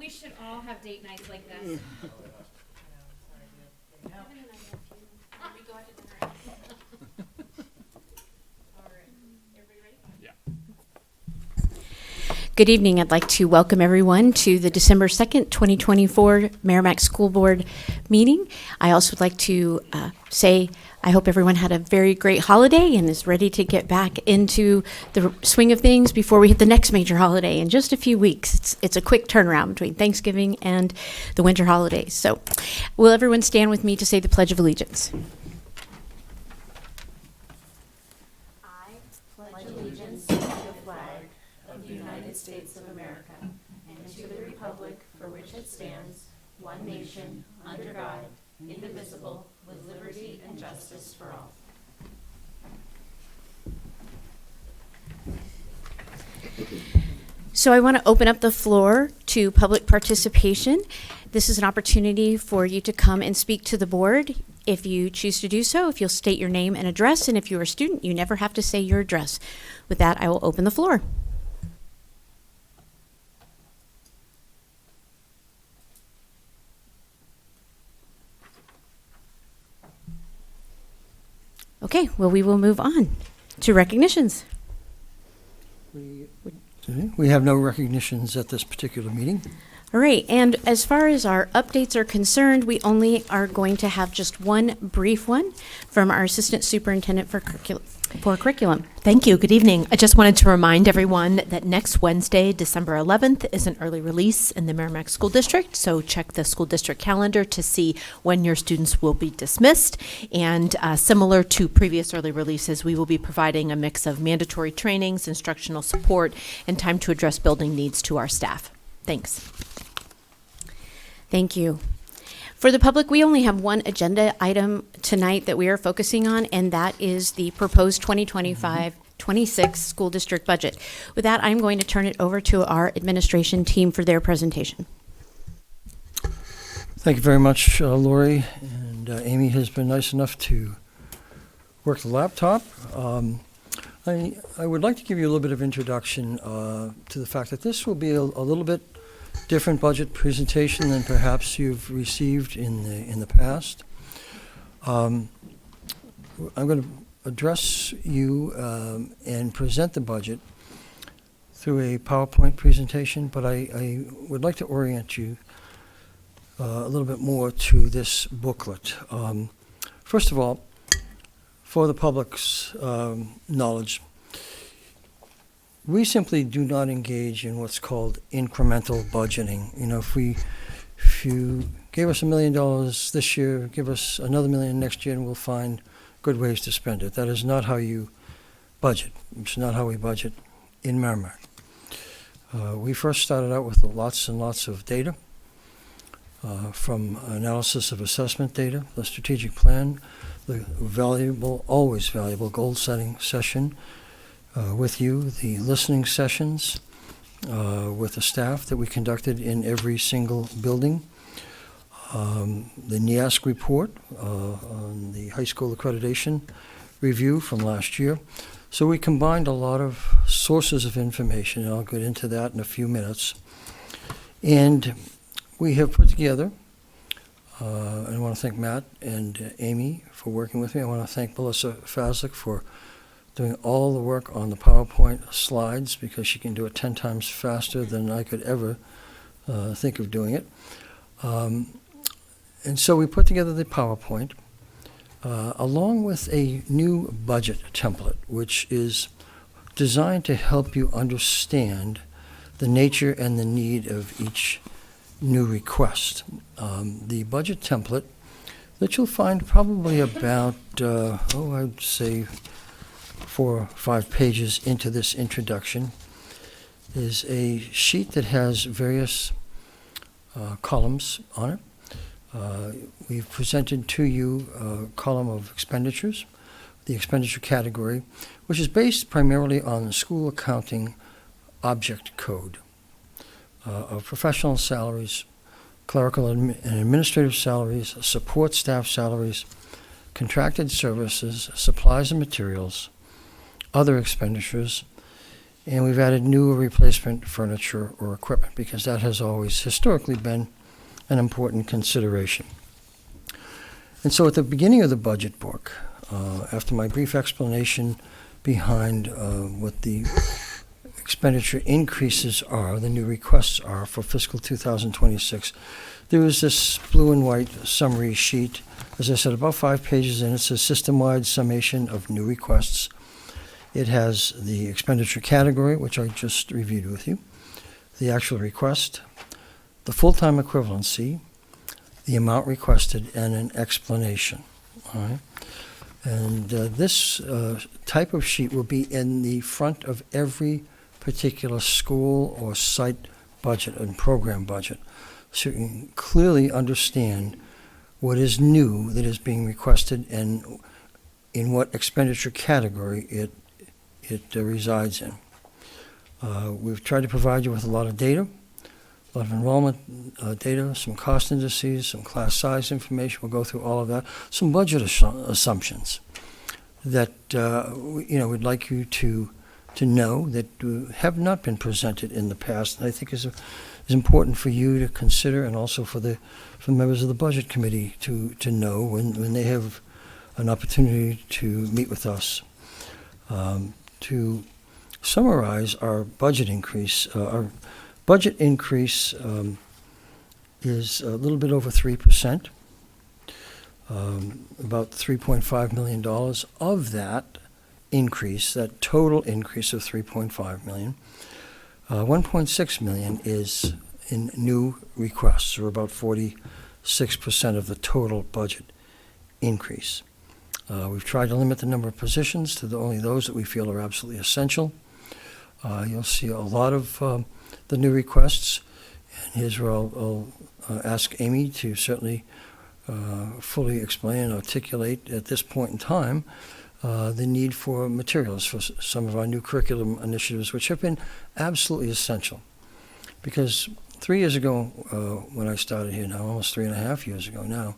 We should all have date nights like this. Good evening. I'd like to welcome everyone to the December 2nd, 2024 Merrimack School Board meeting. I also would like to say I hope everyone had a very great holiday and is ready to get back into the swing of things before we hit the next major holiday in just a few weeks. It's a quick turnaround between Thanksgiving and the winter holidays. So will everyone stand with me to say the Pledge of Allegiance? I pledge allegiance to the flag of the United States of America and to the republic for which it stands, one nation, under God, indivisible, with liberty and justice for all. So I want to open up the floor to public participation. This is an opportunity for you to come and speak to the board if you choose to do so, if you'll state your name and address, and if you're a student, you never have to say your address. With that, I will open the floor. Okay, well, we will move on to recognitions. We have no recognitions at this particular meeting. All right, and as far as our updates are concerned, we only are going to have just one brief one from our Assistant Superintendent for Curriculum. Thank you. Good evening. I just wanted to remind everyone that next Wednesday, December 11th, is an early release in the Merrimack School District, so check the school district calendar to see when your students will be dismissed. And similar to previous early releases, we will be providing a mix of mandatory trainings, instructional support, and time to address building needs to our staff. Thanks. Thank you. For the public, we only have one agenda item tonight that we are focusing on, and that is the proposed 2025-26 school district budget. With that, I'm going to turn it over to our administration team for their presentation. Thank you very much, Lori. And Amy has been nice enough to work the laptop. I would like to give you a little bit of introduction to the fact that this will be a little bit different budget presentation than perhaps you've received in the past. I'm going to address you and present the budget through a PowerPoint presentation, but I would like to orient you a little bit more to this booklet. First of all, for the public's knowledge, we simply do not engage in what's called incremental budgeting. You know, if you gave us $1 million this year, give us another $1 million next year, and we'll find good ways to spend it. That is not how you budget. It's not how we budget in Merrimack. We first started out with lots and lots of data, from analysis of assessment data, the strategic plan, the valuable, always valuable goal-setting session, with you, the listening sessions with the staff that we conducted in every single building, the NIASC report on the high school accreditation review from last year. So we combined a lot of sources of information, and I'll get into that in a few minutes. And we have put together, and I want to thank Matt and Amy for working with me. I want to thank Melissa Fazlick for doing all the work on the PowerPoint slides, because she can do it 10 times faster than I could ever think of doing it. And so we put together the PowerPoint along with a new budget template, which is designed to help you understand the nature and the need of each new request. The budget template that you'll find probably about, I'd say 4 or 5 pages into this introduction, is a sheet that has various columns on it. We've presented to you a column of expenditures, the expenditure category, which is based primarily on the school accounting object code of professional salaries, clerical and administrative salaries, support staff salaries, contracted services, supplies and materials, other expenditures, and we've added new or replacement furniture or equipment because that has always historically been an important consideration. And so at the beginning of the budget book, after my brief explanation behind what the expenditure increases are, the new requests are for fiscal 2026, there is this blue and white summary sheet. As I said, about 5 pages in. It's a system-wide summation of new requests. It has the expenditure category, which I just reviewed with you, the actual request, the full-time equivalency, the amount requested, and an explanation. All right? And this type of sheet will be in the front of every particular school or site budget and program budget, so you can clearly understand what is new that is being requested and in what expenditure category it resides in. We've tried to provide you with a lot of data, a lot of enrollment data, some cost indices, some class size information. We'll go through all of that. Some budget assumptions that we'd like you to know that have not been presented in the past, and I think is important for you to consider, and also for the members of the budget committee to know when they have an opportunity to meet with us. To summarize our budget increase, is a little bit over 3%, about $3.5 million. Of that increase, that total increase of $3.5 million, 1.6 million is in new requests, or about 46% of the total budget increase. We've tried to limit the number of positions to only those that we feel are absolutely essential. You'll see a lot of the new requests, and here's where I'll ask Amy to certainly fully explain and articulate at this point in time the need for materials for some of our new curriculum initiatives, which have been absolutely essential. Because 3 years ago, when I started here now, almost 3.5 years ago now,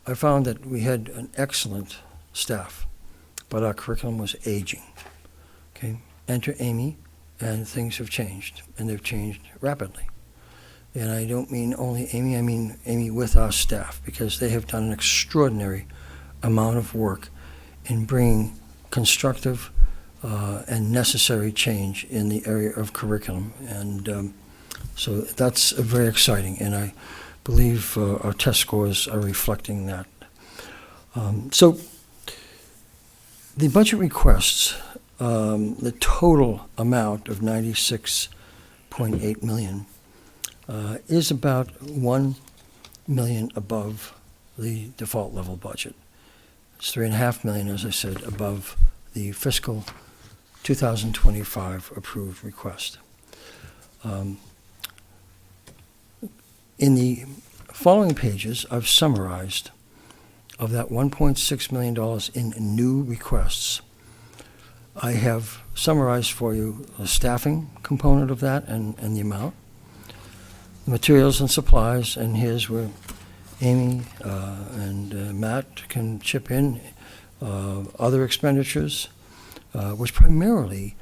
I found that we had an excellent staff, but our curriculum was aging. Okay, enter Amy, and things have changed, and they've changed rapidly. And I don't mean only Amy, I mean Amy with our staff, because they have done an extraordinary amount of work in bringing constructive and necessary change in the area of curriculum. And so that's very exciting, and I believe our test scores are reflecting that. So the budget requests, the total amount of $96.8 million is about $1 million above the default level budget. It's $3.5 million, as I said, above the fiscal 2025 approved request. In the following pages, I've summarized of that $1.6 million in new requests. I have summarized for you the staffing component of that and the amount, the materials and supplies, and here's where Amy and Matt can chip in, other expenditures, which primarily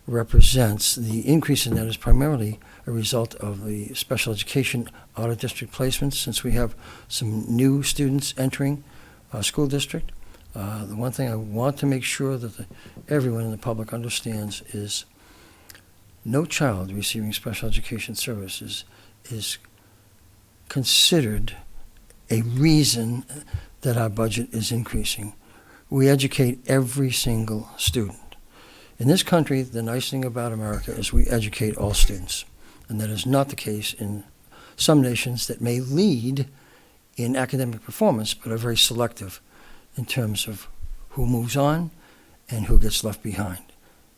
represents, the increase in that is primarily a result of the special education out-of-district placements, since we have some new students entering our school district. The one thing I want to make sure that everyone in the public understands is no child receiving special education services is considered a reason that our budget is increasing. We educate every single student. In this country, the nice thing about America is we educate all students, and that is not the case in some nations that may lead in academic performance but are very selective in terms of who moves on and who gets left behind.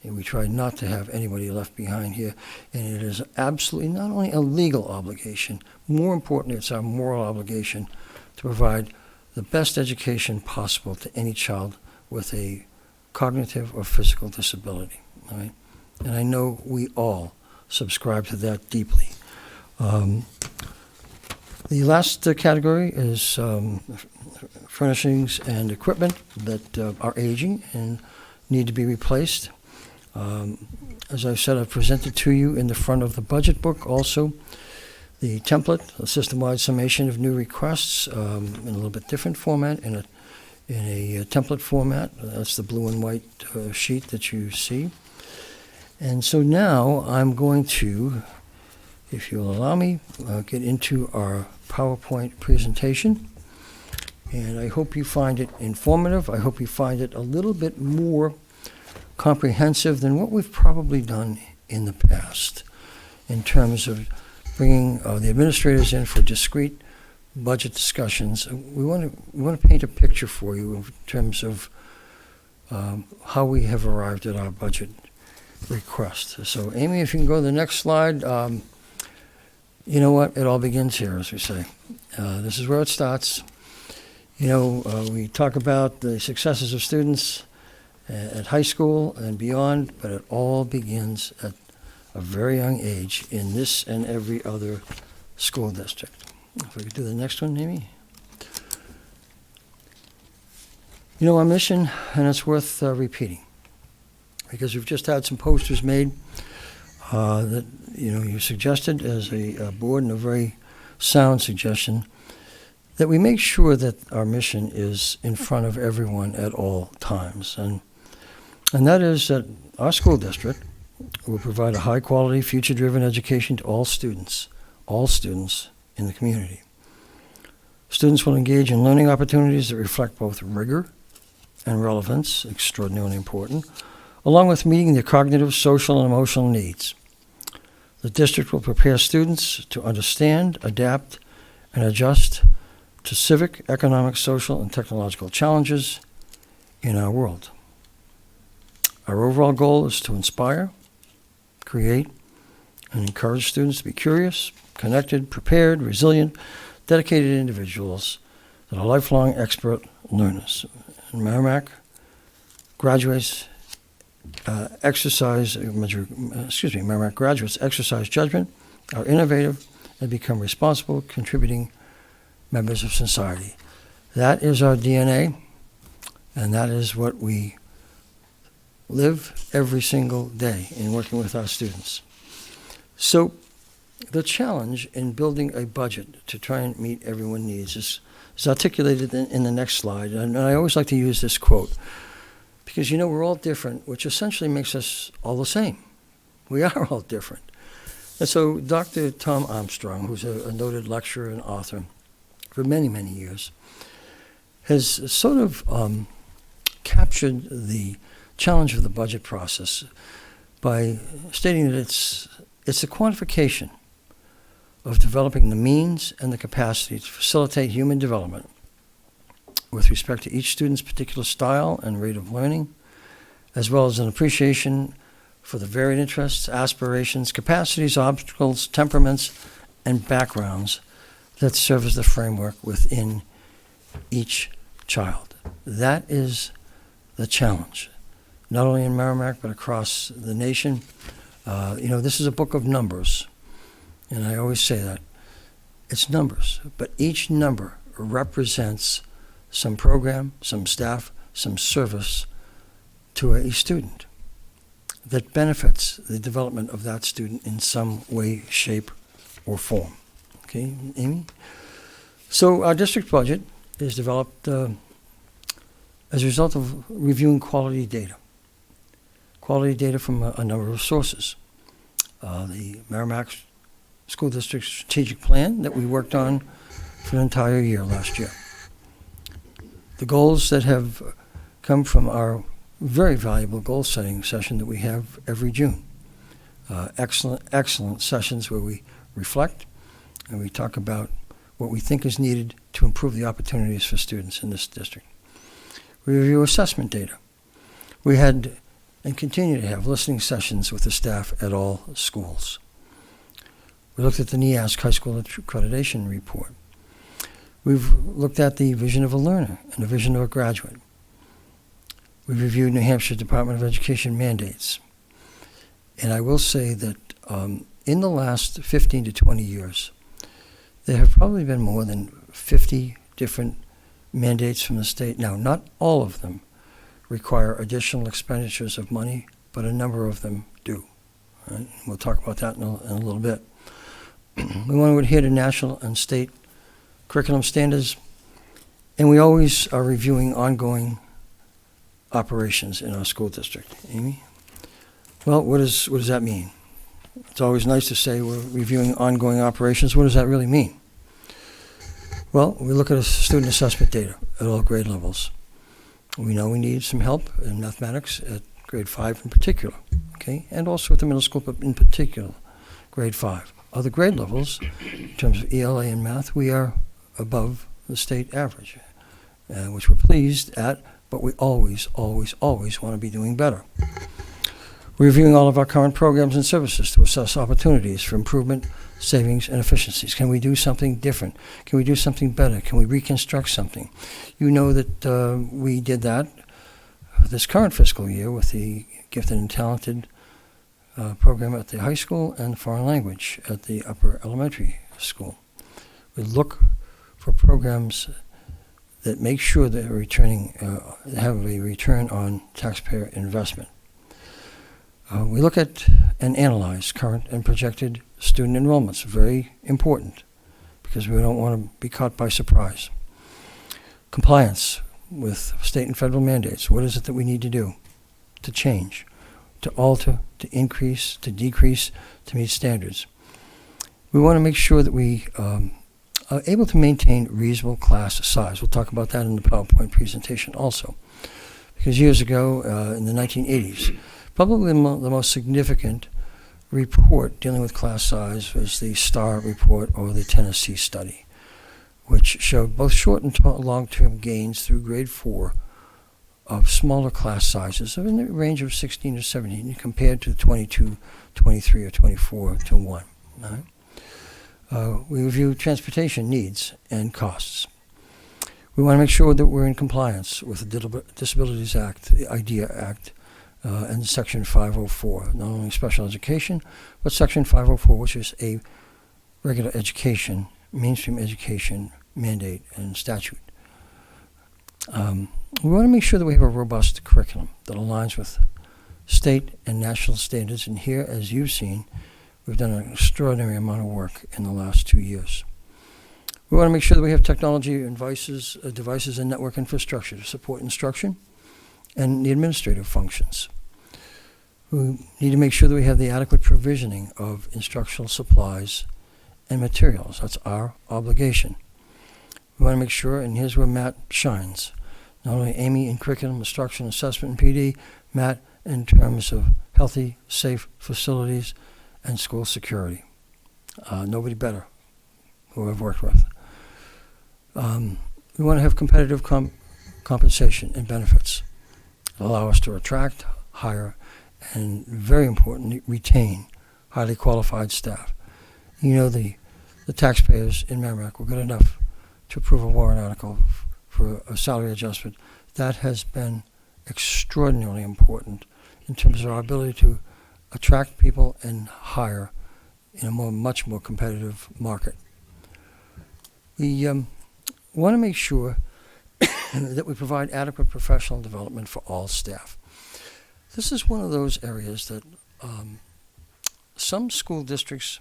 And we try not to have anybody left behind here, and it is absolutely not only a legal obligation, more importantly, it's our moral obligation to provide the best education possible to any child with a cognitive or physical disability. All right? And I know we all subscribe to that deeply. The last category is furnishings and equipment that are aging and need to be replaced. As I've said, I've presented to you in the front of the budget book also the template, a system-wide summation of new requests in a little bit different format, in a template format. That's the blue and white sheet that you see. And so now I'm going to, if you'll allow me, get into our PowerPoint presentation. And I hope you find it informative. I hope you find it a little bit more comprehensive than what we've probably done in the past in terms of bringing the administrators in for discrete budget discussions. We want to paint a picture for you in terms of how we have arrived at our budget request. So, Amy, if you can go to the next slide. You know what? It all begins here, as we say. This is where it starts. You know, we talk about the successes of students at high school and beyond, but it all begins at a very young age in this and every other school district. If we could do the next one, Amy. You know, our mission, and it's worth repeating, because we've just had some posters made that, you know, you suggested as a board, and a very sound suggestion, that we make sure that our mission is in front of everyone at all times. And that is that our school district will provide a high-quality, future-driven education to all students in the community. Students will engage in learning opportunities that reflect both rigor and relevance, extraordinarily important, along with meeting their cognitive, social, and emotional needs. The district will prepare students to understand, adapt, and adjust to civic, economic, social, and technological challenges in our world. Our overall goal is to inspire, create, and encourage students to be curious, connected, prepared, resilient, dedicated individuals that are lifelong expert learners. And Merrimack graduates Merrimack graduates exercise judgment, are innovative, and become responsible, contributing members of society. That is our DNA, and that is what we live every single day in working with our students. So the challenge in building a budget to try and meet everyone's needs is articulated in the next slide. And I always like to use this quote because, you know, we're all different, which essentially makes us all the same. We are all different. And so Dr. Tom Armstrong, who's a noted lecturer and author for many, many years, has sort of captured the challenge of the budget process by stating that it's a quantification of developing the means and the capacity to facilitate human development with respect to each student's particular style and rate of learning, as well as an appreciation for the varied interests, aspirations, capacities, obstacles, temperaments, and backgrounds that serve as the framework within each child. That is the challenge, not only in Merrimack, but across the nation. You know, this is a book of numbers, and I always say that. It's numbers, but each number represents some program, some staff, some service to a student that benefits the development of that student in some way, shape, or form. Okay, Amy? So our district budget is developed as a result of reviewing quality data from a number of sources. The Merrimack School District Strategic Plan that we worked on for an entire year last year. The goals that have come from our very valuable goal-setting session that we have every June. Excellent sessions where we reflect and we talk about what we think is needed to improve the opportunities for students in this district. We review assessment data. We had and continue to have listening sessions with the staff at all schools. We looked at the NEASC High School Accreditation Report. We've looked at the vision of a learner and the vision of a graduate. We've reviewed New Hampshire Department of Education mandates. And I will say that in the last 15 to 20 years, there have probably been more than 50 different mandates from the state. Now, not all of them require additional expenditures of money, but a number of them do. Right? We'll talk about that in a little bit. We want to adhere to national and state curriculum standards, and we always are reviewing ongoing operations in our school district. Amy? Well, what does that mean? It's always nice to say we're reviewing ongoing operations. What does that really mean? Well, we look at student assessment data at all grade levels. We know we need some help in mathematics at grade 5 in particular, okay, and also at the middle school, but in particular, grade 5. Other grade levels, in terms of ELA and math, we are above the state average, which we're pleased at, but we always, always, always want to be doing better. We're reviewing all of our current programs and services to assess opportunities for improvement, savings, and efficiencies. Can we do something different? Can we do something better? Can we reconstruct something? You know that we did that this current fiscal year with the Gifted and Talented program at the high school and foreign language at the upper elementary school. We look for programs that make sure that have a return on taxpayer investment. We look at and analyze current and projected student enrollments. Very important because we don't want to be caught by surprise. Compliance with state and federal mandates. What is it that we need to do to change, to alter, to increase, to decrease, to meet standards? We want to make sure that we are able to maintain reasonable class size. We'll talk about that in the PowerPoint presentation also. Because years ago, in the 1980s, probably the most significant report dealing with class size was the STAR report or the Tennessee study, which showed both short and long-term gains through grade 4 of smaller class sizes in the range of 16 or 17 compared to 22, 23, or 24 to 1. Right? We review transportation needs and costs. We want to make sure that we're in compliance with the Disabilities Act, the IDEA Act, and Section 504, not only special education, but Section 504, which is a regular education, mainstream education mandate and statute. We want to make sure that we have a robust curriculum that aligns with state and national standards, and here, as you've seen, we've done an extraordinary amount of work in the last 2 years. We want to make sure that we have technology and devices and network infrastructure to support instruction and the administrative functions. We need to make sure that we have the adequate provisioning of instructional supplies and materials. That's our obligation. We want to make sure, and here's where Matt shines, not only Amy in curriculum, instruction, assessment, and PD, Matt in terms of healthy, safe facilities and school security. Nobody better who I've worked with. We want to have competitive compensation and benefits that allow us to attract, hire, and very importantly, retain highly qualified staff. You know, the taxpayers in Merrimack were good enough to approve a warrant article for a salary adjustment. That has been extraordinarily important in terms of our ability to attract people and hire in a much more competitive market. We want to make sure that we provide adequate professional development for all staff. This is one of those areas that some school districts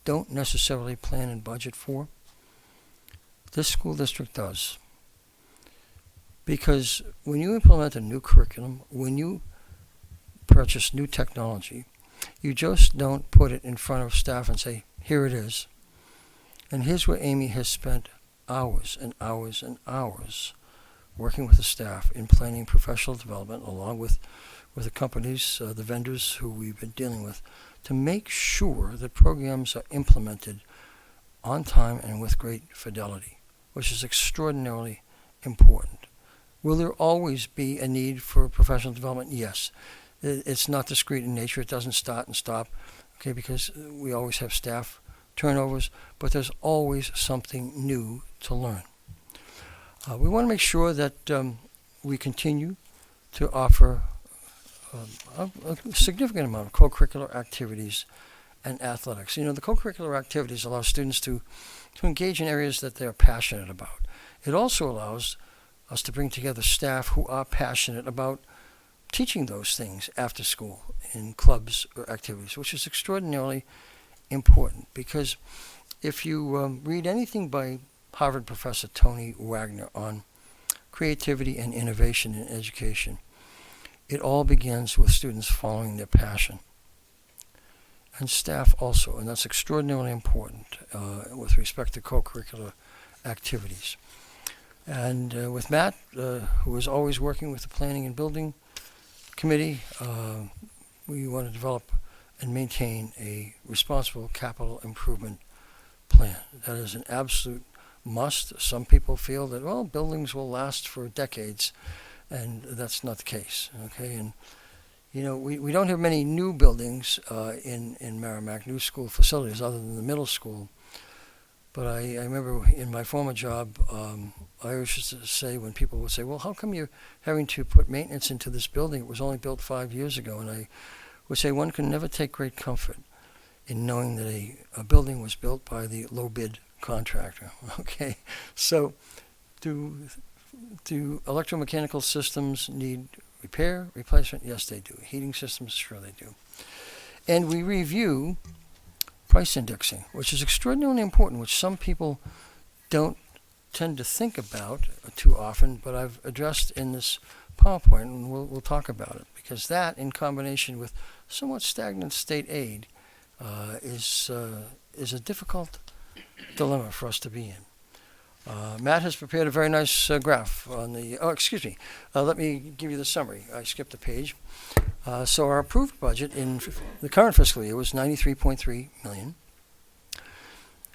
don't necessarily plan and budget for. This school district does. Because when you implement a new curriculum, when you purchase new technology, you just don't put it in front of staff and say, here it is. And here's where Amy has spent hours and hours and hours working with the staff in planning professional development along with the companies, the vendors who we've been dealing with, to make sure that programs are implemented on time and with great fidelity, which is extraordinarily important. Will there always be a need for professional development? Yes. It's not discrete in nature. It doesn't start and stop, okay, because we always have staff turnovers, but there's always something new to learn. We want to make sure that we continue to offer a significant amount of co-curricular activities and athletics. You know, the co-curricular activities allow students to engage in areas that they're passionate about. It also allows us to bring together staff who are passionate about teaching those things after school in clubs or activities, which is extraordinarily important because if you read anything by Harvard professor Tony Wagner on creativity and innovation in education, it all begins with students following their passion. And staff also, and that's extraordinarily important with respect to co-curricular activities. And with Matt, who is always working with the Planning and Building Committee, we want to develop and maintain a responsible capital improvement plan. That is an absolute must. Some people feel that, well, buildings will last for decades, and that's not the case, okay? And you know, we don't have many new buildings in Merrimack, new school facilities other than the middle school. But I remember in my former job, I always used to say when people would say, well, how come you're having to put maintenance into this building? It was only built 5 years ago. And I would say one can never take great comfort in knowing that a building was built by the low bid contractor, okay? So do electromechanical systems need repair, replacement? Yes, they do. Heating systems? Sure they do. And we review price indexing, which is extraordinarily important, which some people don't tend to think about too often, but I've addressed in this PowerPoint, and we'll talk about it, because that, in combination with somewhat stagnant state aid, is a difficult dilemma for us to be in. Matt has prepared a very nice graph on the, let me give you the summary. I skipped a page. So our approved budget in the current fiscal year was $93.3 million.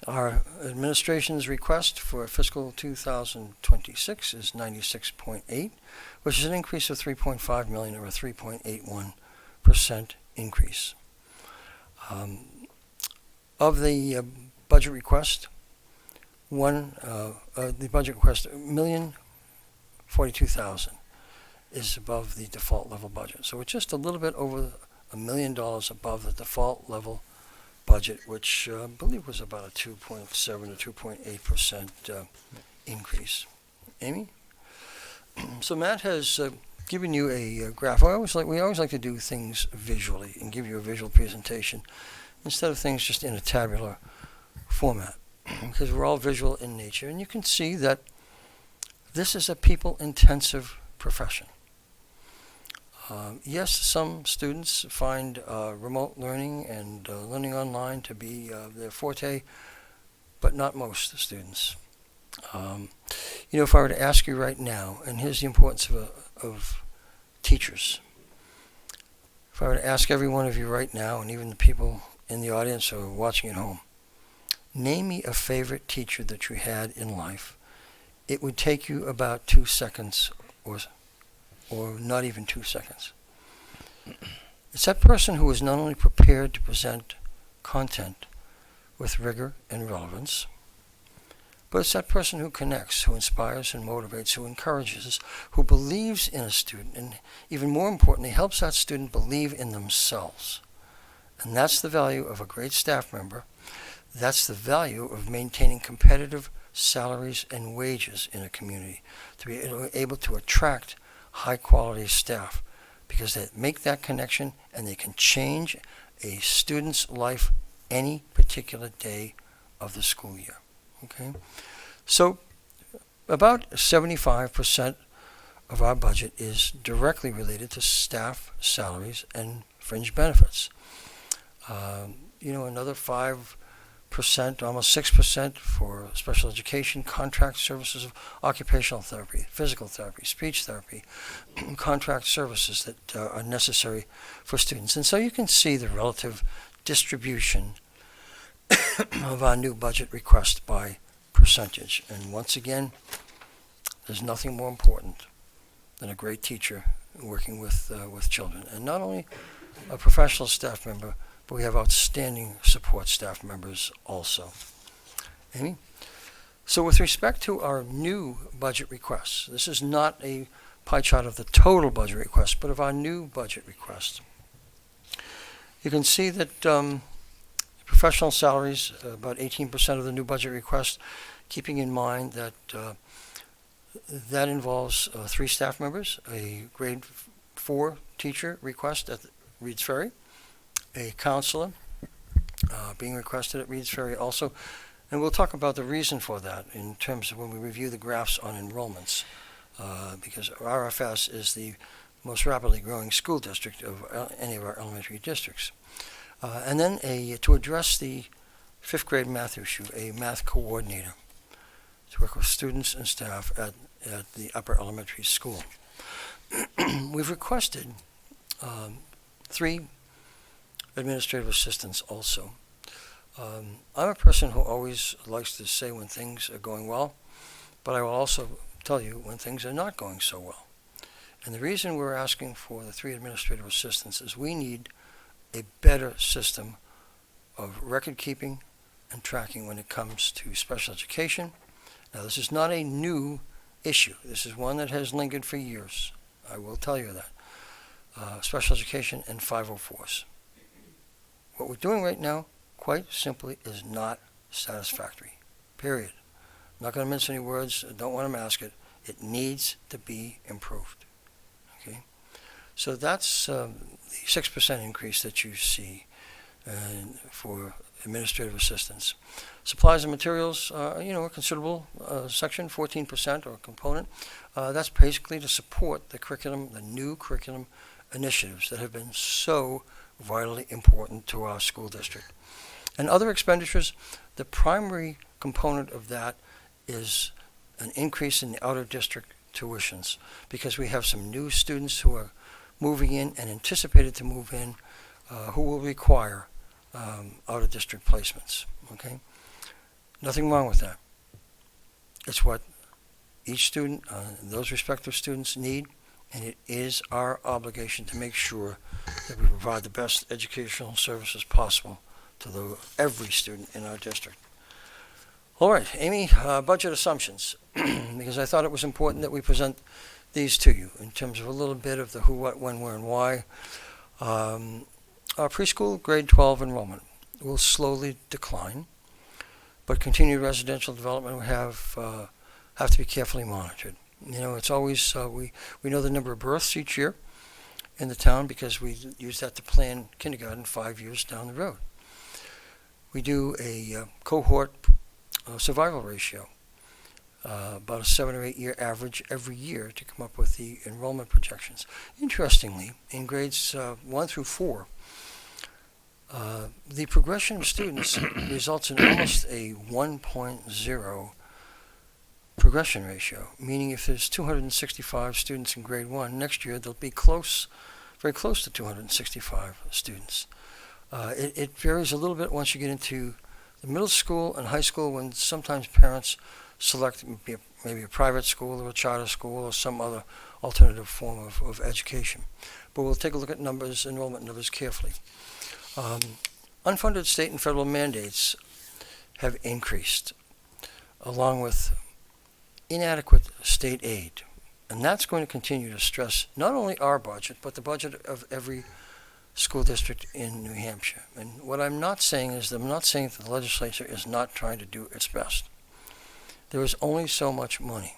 Our administration's request for fiscal 2026 is $96.8, which is an increase of $3.5 million, or a 3.81% increase. Of the budget request, the budget request, $1,042,000 is above the default level budget. So we're just a little bit over $1 million above the default level budget, which I believe was about a 2.7 or 2.8% increase. Amy? So Matt has given you a graph. We always like to do things visually and give you a visual presentation instead of things just in a tabular format, because we're all visual in nature. And you can see that this is a people-intensive profession. Yes, some students find remote learning and learning online to be their forte, but not most students. If I were to ask you right now, and here's the importance of teachers. If I were to ask every one of you right now, and even the people in the audience or watching at home, name me a favorite teacher that you had in life, it would take you about 2 seconds or not even 2 seconds. It's that person who is not only prepared to present content with rigor and relevance, but it's that person who connects, who inspires and motivates, who encourages, who believes in a student, and even more importantly, helps that student believe in themselves. And that's the value of a great staff member. That's the value of maintaining competitive salaries and wages in a community, to be able to attract high-quality staff, because they make that connection and they can change a student's life any particular day of the school year. Okay? So about 75% of our budget is directly related to staff salaries and fringe benefits. Another 5%, almost 6% for special education, contract services of occupational therapy, physical therapy, speech therapy, contract services that are necessary for students. And so you can see the relative distribution of our new budget request by percentage. And once again, there's nothing more important than a great teacher working with children. And not only a professional staff member, but we have outstanding support staff members also. Amy? So with respect to our new budget requests, this is not a pie chart of the total budget request, but of our new budget request. You can see that professional salaries, about 18% of the new budget request, keeping in mind that that involves 3 staff members, a grade 4-teacher request at Reed's Ferry, a counselor being requested at Reed's Ferry also, and we'll talk about the reason for that in terms of when we review the graphs on enrollments, because RFS is the most rapidly growing school district of any of our elementary districts. And then to address the 5th grade math issue, a math coordinator to work with students and staff at the upper elementary school. We've requested 3 administrative assistants also. I'm a person who always likes to say when things are going well, but I will also tell you when things are not going so well. And the reason we're asking for the 3 administrative assistants is we need a better system of record keeping and tracking when it comes to special education. Now, this is not a new issue. This is one that has lingered for years. I will tell you that. Special education and 504s. What we're doing right now, quite simply, is not satisfactory. Period. I'm not going to mince any words. I don't want to mask it. It needs to be improved. Okay? So that's the 6% increase that you see for administrative assistance. Supplies and materials, a considerable section, 14% or component. That's basically to support the curriculum, the new curriculum initiatives that have been so vitally important to our school district. And other expenditures, the primary component of that is an increase in the outer district tuitions, because we have some new students who are moving in and anticipated to move in who will require out-of-district placements. Okay? Nothing wrong with that. It's what each student, those respective students need, and it is our obligation to make sure that we provide the best educational services possible to every student in our district. All right, Amy, budget assumptions, because I thought it was important that we present these to you in terms of a little bit of the who, what, when, where, and why. Our preschool grade 12 enrollment will slowly decline, but continued residential development will have to be carefully monitored. It's always, we know the number of births each year in the town because we use that to plan kindergarten 5 years down the road. We do a cohort survival ratio, about a 7 or 8 year average every year to come up with the enrollment projections. Interestingly, in grades 1 through 4, the progression of students results in almost a 1.0 progression ratio, meaning if there's 265 students in grade 1, next year they'll be very close to 265 students. It varies a little bit once you get into the middle school and high school, when sometimes parents select maybe a private school or a charter school or some other alternative form of education. But we'll take a look at enrollment numbers carefully. Unfunded state and federal mandates have increased, along with inadequate state aid. And that's going to continue to stress not only our budget, but the budget of every school district in New Hampshire. And what I'm not saying is that I'm not saying that the legislature is not trying to do its best. There is only so much money.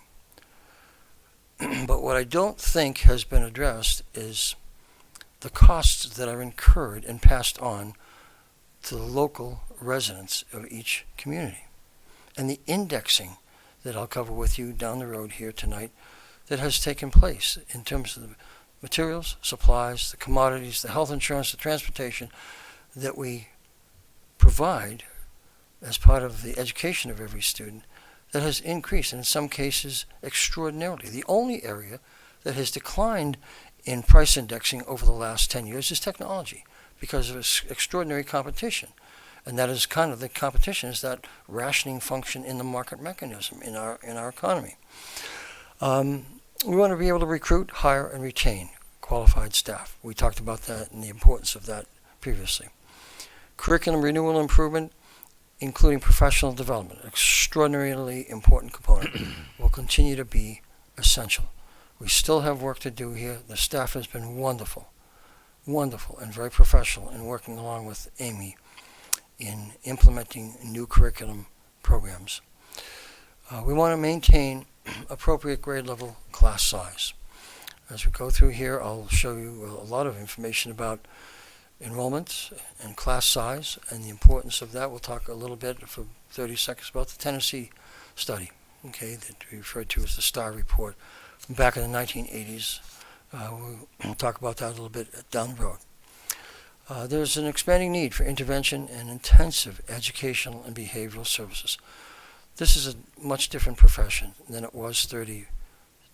But what I don't think has been addressed is the costs that are incurred and passed on to the local residents of each community. And the indexing that I'll cover with you down the road here tonight that has taken place in terms of the materials, supplies, the commodities, the health insurance, the transportation that we provide as part of the education of every student, that has increased, and in some cases extraordinarily. The only area that has declined in price indexing over the last 10 years is technology, because of extraordinary competition. And that is kind of the competition, is that rationing function in the market mechanism in our economy. We want to be able to recruit, hire, and retain qualified staff. We talked about that and the importance of that previously. Curriculum renewal improvement, including professional development, extraordinarily important component, will continue to be essential. We still have work to do here. The staff has been wonderful, and very professional in working along with Amy in implementing new curriculum programs. We want to maintain appropriate grade level class size. As we go through here, I'll show you a lot of information about enrollments and class size and the importance of that. We'll talk a little bit for 30 seconds about the Tennessee study, okay, that we referred to as the STAR report from back in the 1980s. We'll talk about that a little bit down the road. There's an expanding need for intervention and intensive educational and behavioral services. This is a much different profession than it was 30,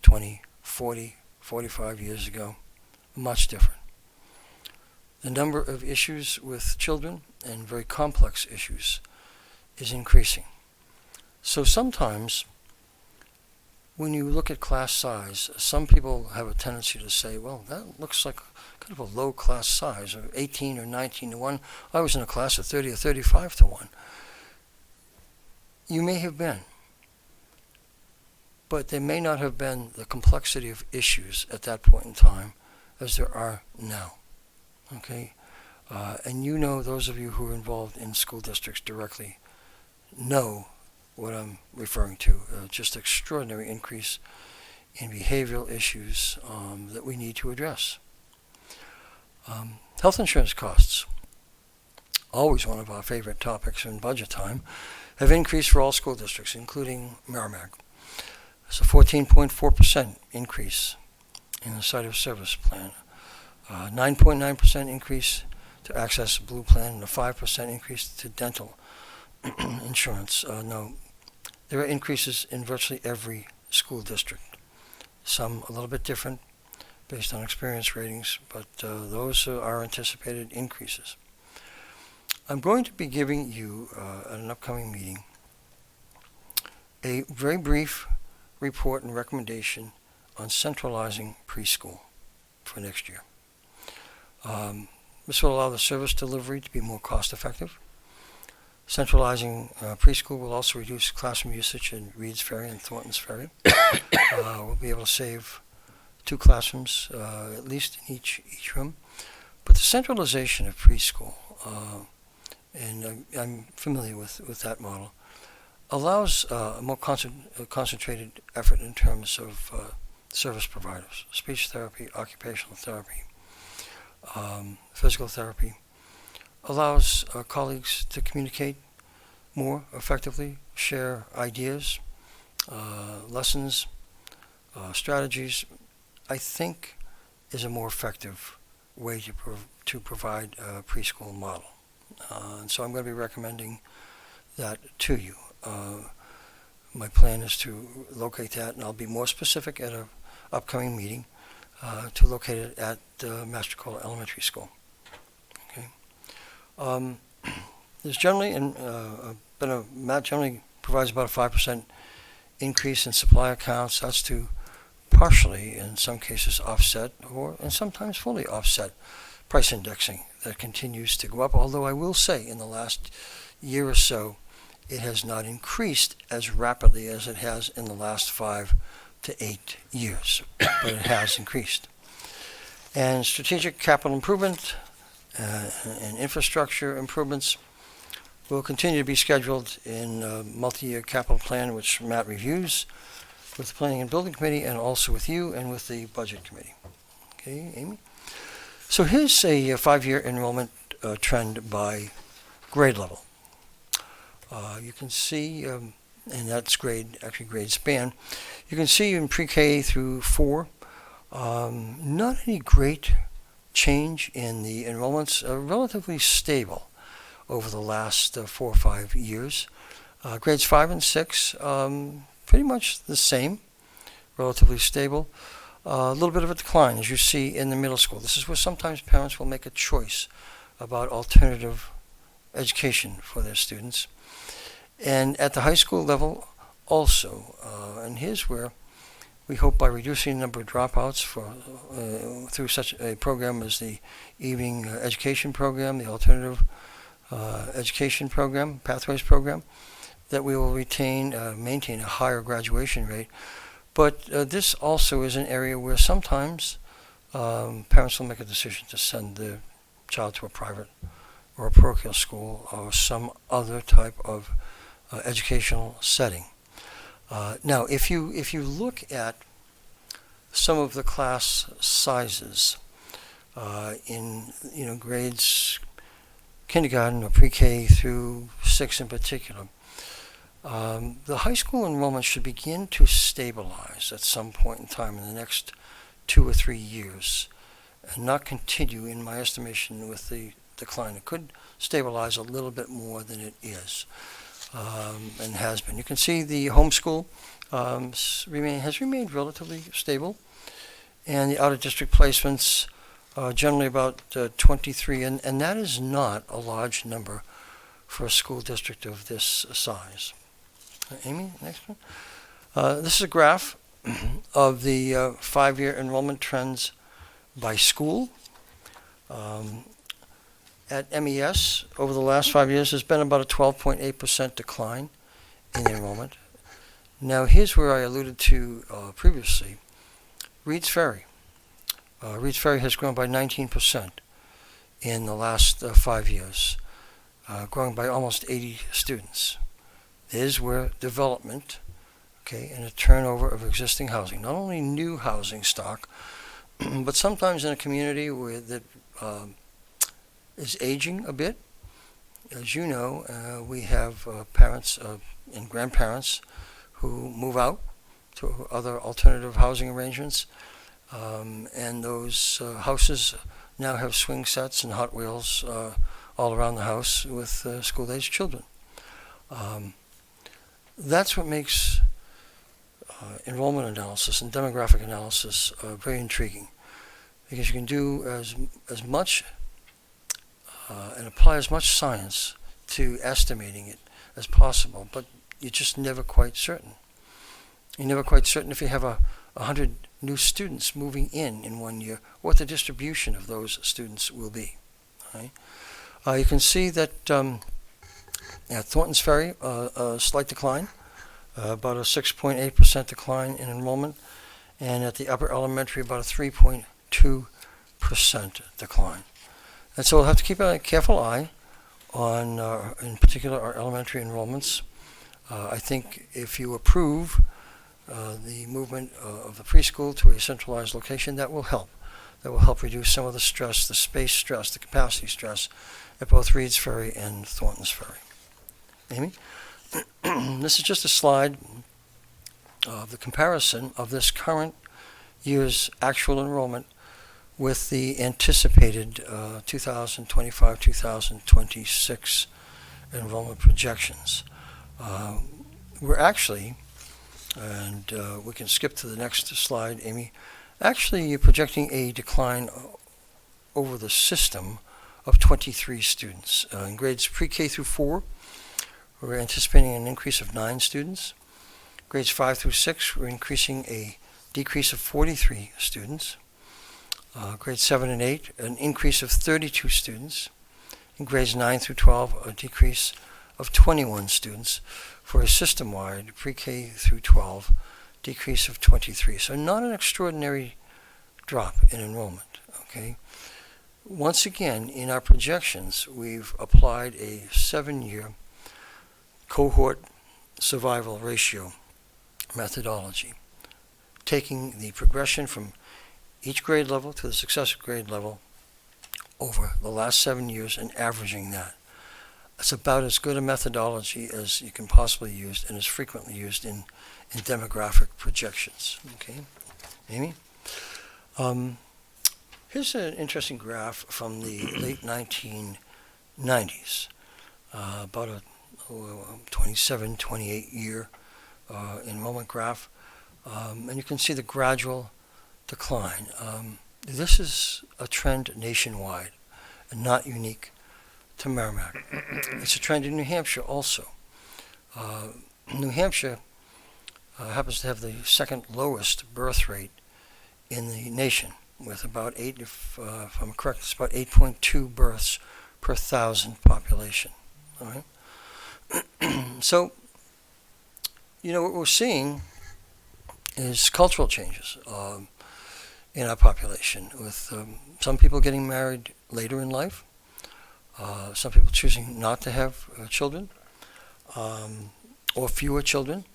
20, 40, 45 years ago. Much different. The number of issues with children and very complex issues is increasing. So sometimes when you look at class size, some people have a tendency to say, well, that looks like kind of a low class size, or 18 or 19 to 1. I was in a class of 30 or 35 to 1. You may have been, but there may not have been the complexity of issues at that point in time as there are now. Okay? And you know, those of you who are involved in school districts directly know what I'm referring to. Just extraordinary increase in behavioral issues that we need to address. Health insurance costs, always one of our favorite topics in budget time, have increased for all school districts, including Merrimack. It's a 14.4% increase in the site of service plan, 9.9% increase to access Blue Plan, and a 5% increase to dental insurance. No, there are increases in virtually every school district. Some a little bit different based on experience ratings, but those are anticipated increases. I'm going to be giving you at an upcoming meeting a very brief report and recommendation on centralizing preschool for next year. This will allow the service delivery to be more cost effective. Centralizing preschool will also reduce classroom usage in Reed's Ferry and Thornton's Ferry. We'll be able to save 2 classrooms, at least in each room. But the centralization of preschool, and I'm familiar with that model, allows a more concentrated effort in terms of service providers, speech therapy, occupational therapy, physical therapy, allows colleagues to communicate more effectively, share ideas, lessons, strategies. I think is a more effective way to provide a preschool model. And so I'm going to be recommending that to you. My plan is to locate that, and I'll be more specific at an upcoming meeting to locate it at Mastrocola Elementary School. Okay. There's generally Matt generally provides about a 5% increase in supply accounts. That's to partially, in some cases, offset, or and sometimes fully offset, price indexing that continues to go up. Although I will say, in the last year or so, it has not increased as rapidly as it has in the last 5 to 8 years, but it has increased. And strategic capital improvement and infrastructure improvements will continue to be scheduled in a multi-year capital plan, which Matt reviews with the Planning and Building Committee, and also with you and with the Budget Committee. Okay, Amy? So here's a 5-year enrollment trend by grade level. You can see, and that's grade span, you can see in pre-K through 4, not any great change in the enrollments, relatively stable over the last 4 or 5 years. Grades 5 and 6, pretty much the same, relatively stable. A little bit of a decline, as you see in the middle school. This is where sometimes parents will make a choice about alternative education for their students. And at the high school level also, and here's where we hope, by reducing the number of dropouts through such a program as the evening education program, the alternative education program, pathways program, that we will maintain a higher graduation rate. But this also is an area where sometimes parents will make a decision to send their child to a private or a parochial school or some other type of educational setting. Now, if you look at some of the class sizes in grades kindergarten or pre-K through 6 in particular. The high school enrollment should begin to stabilize at some point in time in the next 2 or 3 years and not continue, in my estimation, with the decline. It could stabilize a little bit more than it is and has been. You can see the homeschool has remained relatively stable, and the out-of-district placements generally about 23, and that is not a large number for a school district of this size. Amy, next one. This is a graph of the 5-year enrollment trends by school. At MES, over the last 5 years, there's been about a 12.8% decline in enrollment. Now, here's where I alluded to previously. Reed's Ferry. Reed's Ferry has grown by 19% in the last 5 years, growing by almost 80 students. There's where development, and a turnover of existing housing, not only new housing stock, but sometimes in a community that is aging a bit. As you know, we have parents and grandparents who move out to other alternative housing arrangements, and those houses now have swing sets and Hot Wheels all around the house with school-aged children. That's what makes enrollment analysis and demographic analysis very intriguing, because you can do as much and apply as much science to estimating it as possible, but you're just never quite certain. You're never quite certain if you have 100 new students moving in 1 year, what the distribution of those students will be. Right? You can see that at Thorntons Ferry, a slight decline, about a 6.8% decline in enrollment, and at the upper elementary, about a 3.2% decline. And so we'll have to keep a careful eye on, in particular, our elementary enrollments. I think if you approve the movement of the preschool to a centralized location, that will help. That will help reduce some of the stress, the space stress, the capacity stress at both Reed's Ferry and Thorntons Ferry. Amy? This is just a slide of the comparison of this current year's actual enrollment with the anticipated 2025-2026 enrollment projections. We're actually, and we can skip to the next slide, Amy, actually you're projecting a decline over the system of 23 students. In grades pre-K through 4, we're anticipating an increase of 9 students. Grades 5 through 6, we're increasing a decrease of 43 students. Grades 7 and 8, an increase of 32 students. In grades 9 through 12, a decrease of 21 students, for a system-wide pre-K through 12 decrease of 23. So not an extraordinary drop in enrollment. Okay. Once again, in our projections, we've applied a 7-year cohort survival ratio methodology, taking the progression from each grade level to the successive grade level over the last 7 years and averaging that. It's about as good a methodology as you can possibly use and is frequently used in demographic projections. Okay, Amy? Here's an interesting graph from the late 1990s, about a 27, 28 year enrollment graph, and you can see the gradual decline. This is a trend nationwide and not unique to Merrimack. It's a trend in New Hampshire also. New Hampshire happens to have the second lowest birth rate in the nation, with about 8, if I'm correct, it's about 8.2 births per 1,000 population. All right. So, what we're seeing is cultural changes in our population, with some people getting married later in life, some people choosing not to have children, or fewer children.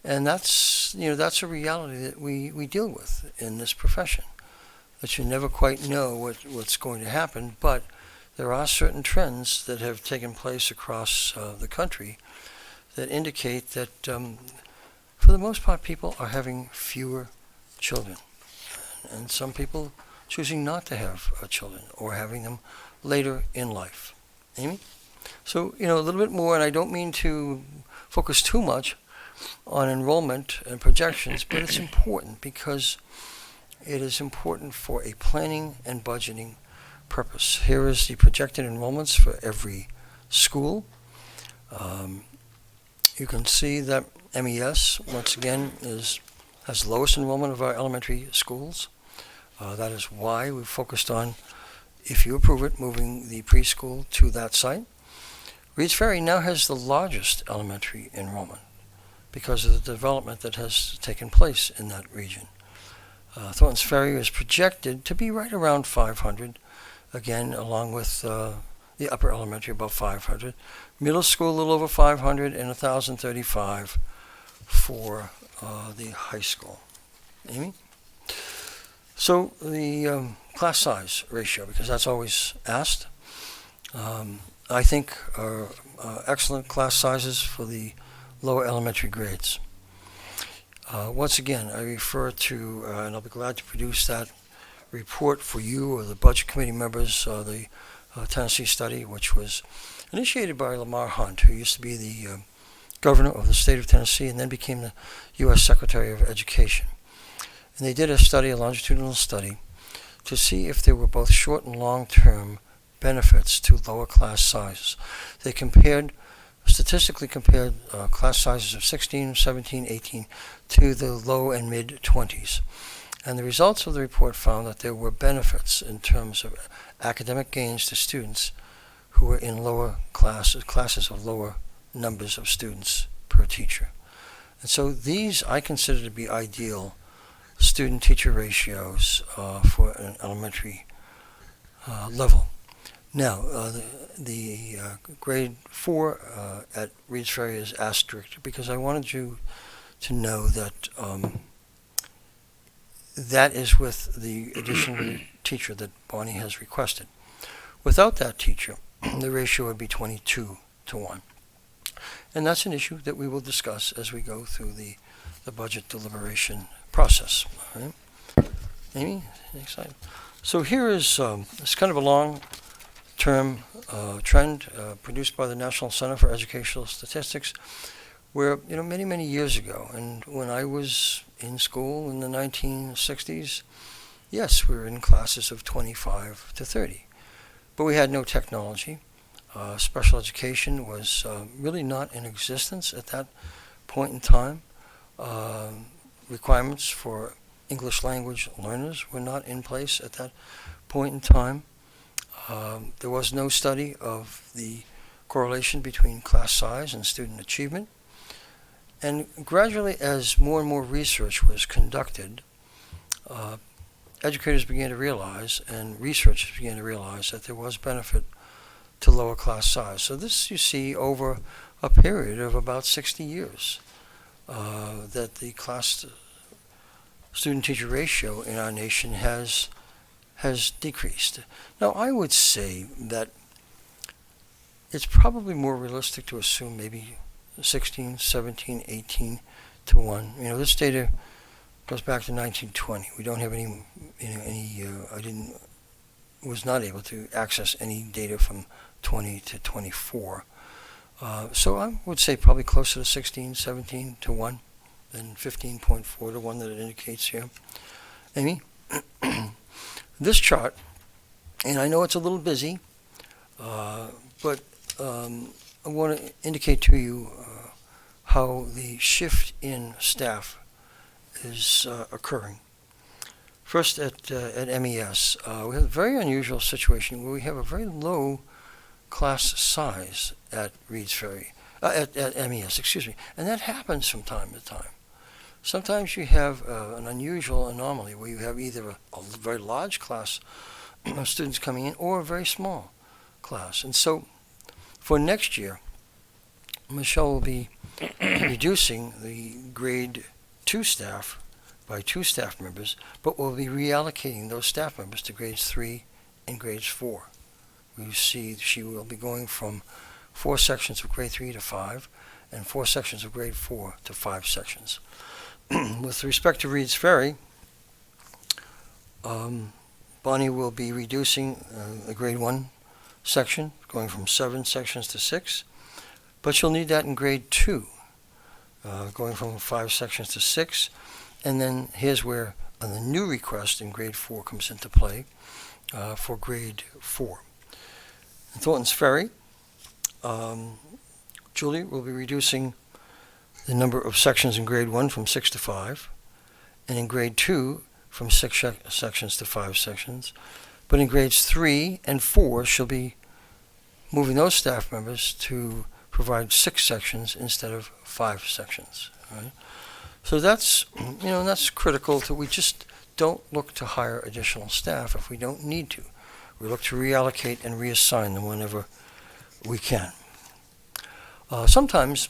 And that's a reality that we deal with in this profession, that you never quite know what's going to happen, but there are certain trends that have taken place across the country that indicate that, for the most part, people are having fewer children, and some people choosing not to have children or having them later in life. Amy? So, a little bit more, and I don't mean to focus too much on enrollment and projections, but it's important because it is important for a planning and budgeting purpose. Here is the projected enrollments for every school. You can see that MES, once again, has the lowest enrollment of our elementary schools. That is why we focused on, if you approve it, moving the preschool to that site. Reed's Ferry now has the largest elementary enrollment because of the development that has taken place in that region. Thornton's Ferry is projected to be right around 500, again, along with the upper elementary, about 500. Middle school, a little over 500, and 1,035 for the high school. Amy? So the class size ratio, because that's always asked, I think are excellent class sizes for the lower elementary grades. Once again, I refer to, and I'll be glad to produce that report for you or the Budget Committee members, the Tennessee study, which was initiated by Lamar Hunt, who used to be the governor of the state of Tennessee and then became the U.S. Secretary of Education. And they did a longitudinal study, to see if there were both short and long-term benefits to lower class sizes. They statistically compared class sizes of 16, 17, 18 to the low and mid-20s. And the results of the report found that there were benefits in terms of academic gains to students who were in lower classes of lower numbers of students per teacher. And so these I consider to be ideal student-teacher ratios for an elementary level. Now, the grade 4 at Reed's Ferry is asterisked because I wanted you to know that that is with the additional teacher that Bonnie has requested. Without that teacher, the ratio would be 22 to 1. And that's an issue that we will discuss as we go through the budget deliberation process. All right. Amy, next slide. So here is it's kind of a long-term trend produced by the National Center for Educational Statistics, where many years ago, and when I was in school in the 1960s, yes, we were in classes of 25 to 30, but we had no technology. Special education was really not in existence at that point in time. Requirements for English language learners were not in place at that point in time. There was no study of the correlation between class size and student achievement. And gradually, as more and more research was conducted, educators began to realize, and researchers began to realize, that there was benefit to lower class size. So this you see over a period of about 60 years, that the class student-teacher ratio in our nation has decreased. Now, I would say that it's probably more realistic to assume maybe 16, 17, 18 to 1. This data goes back to 1920. We don't have any was not able to access any data from 20 to 24. So I would say probably closer to 16, 17 to 1 than 15.4 to 1 that it indicates here. Amy? This chart, and I know it's a little busy, but I want to indicate to you how the shift in staff is occurring. First, at MES, we have a very unusual situation where we have a very low class size at Reed's Ferry, at MES, excuse me, and that happens from time to time. Sometimes you have an unusual anomaly where you have either a very large class of students coming in or a very small class. And so for next year, Michelle will be reducing the grade 2 staff by 2 staff members, but we'll be reallocating those staff members to grades 3 and grades 4. We see she will be going from 4 sections of grade 3 to 5, and 4 sections of grade 4 to 5 sections. With respect to Reed's Ferry, Bonnie will be reducing a grade 1 section, going from 7 sections to 6, but she'll need that in grade 2, going from 5 sections to 6, and then here's where the new request in grade 4 comes into play for grade 4. In Thornton's Ferry, Julie will be reducing the number of sections in grade 1 from 6 to 5, and in grade 2 from 6 sections to 5 sections. But in grades 3 and 4, she'll be moving those staff members to provide 6 sections instead of 5 sections. Right? So that's, that's critical. We just don't look to hire additional staff if we don't need to. We look to reallocate and reassign them whenever we can. Sometimes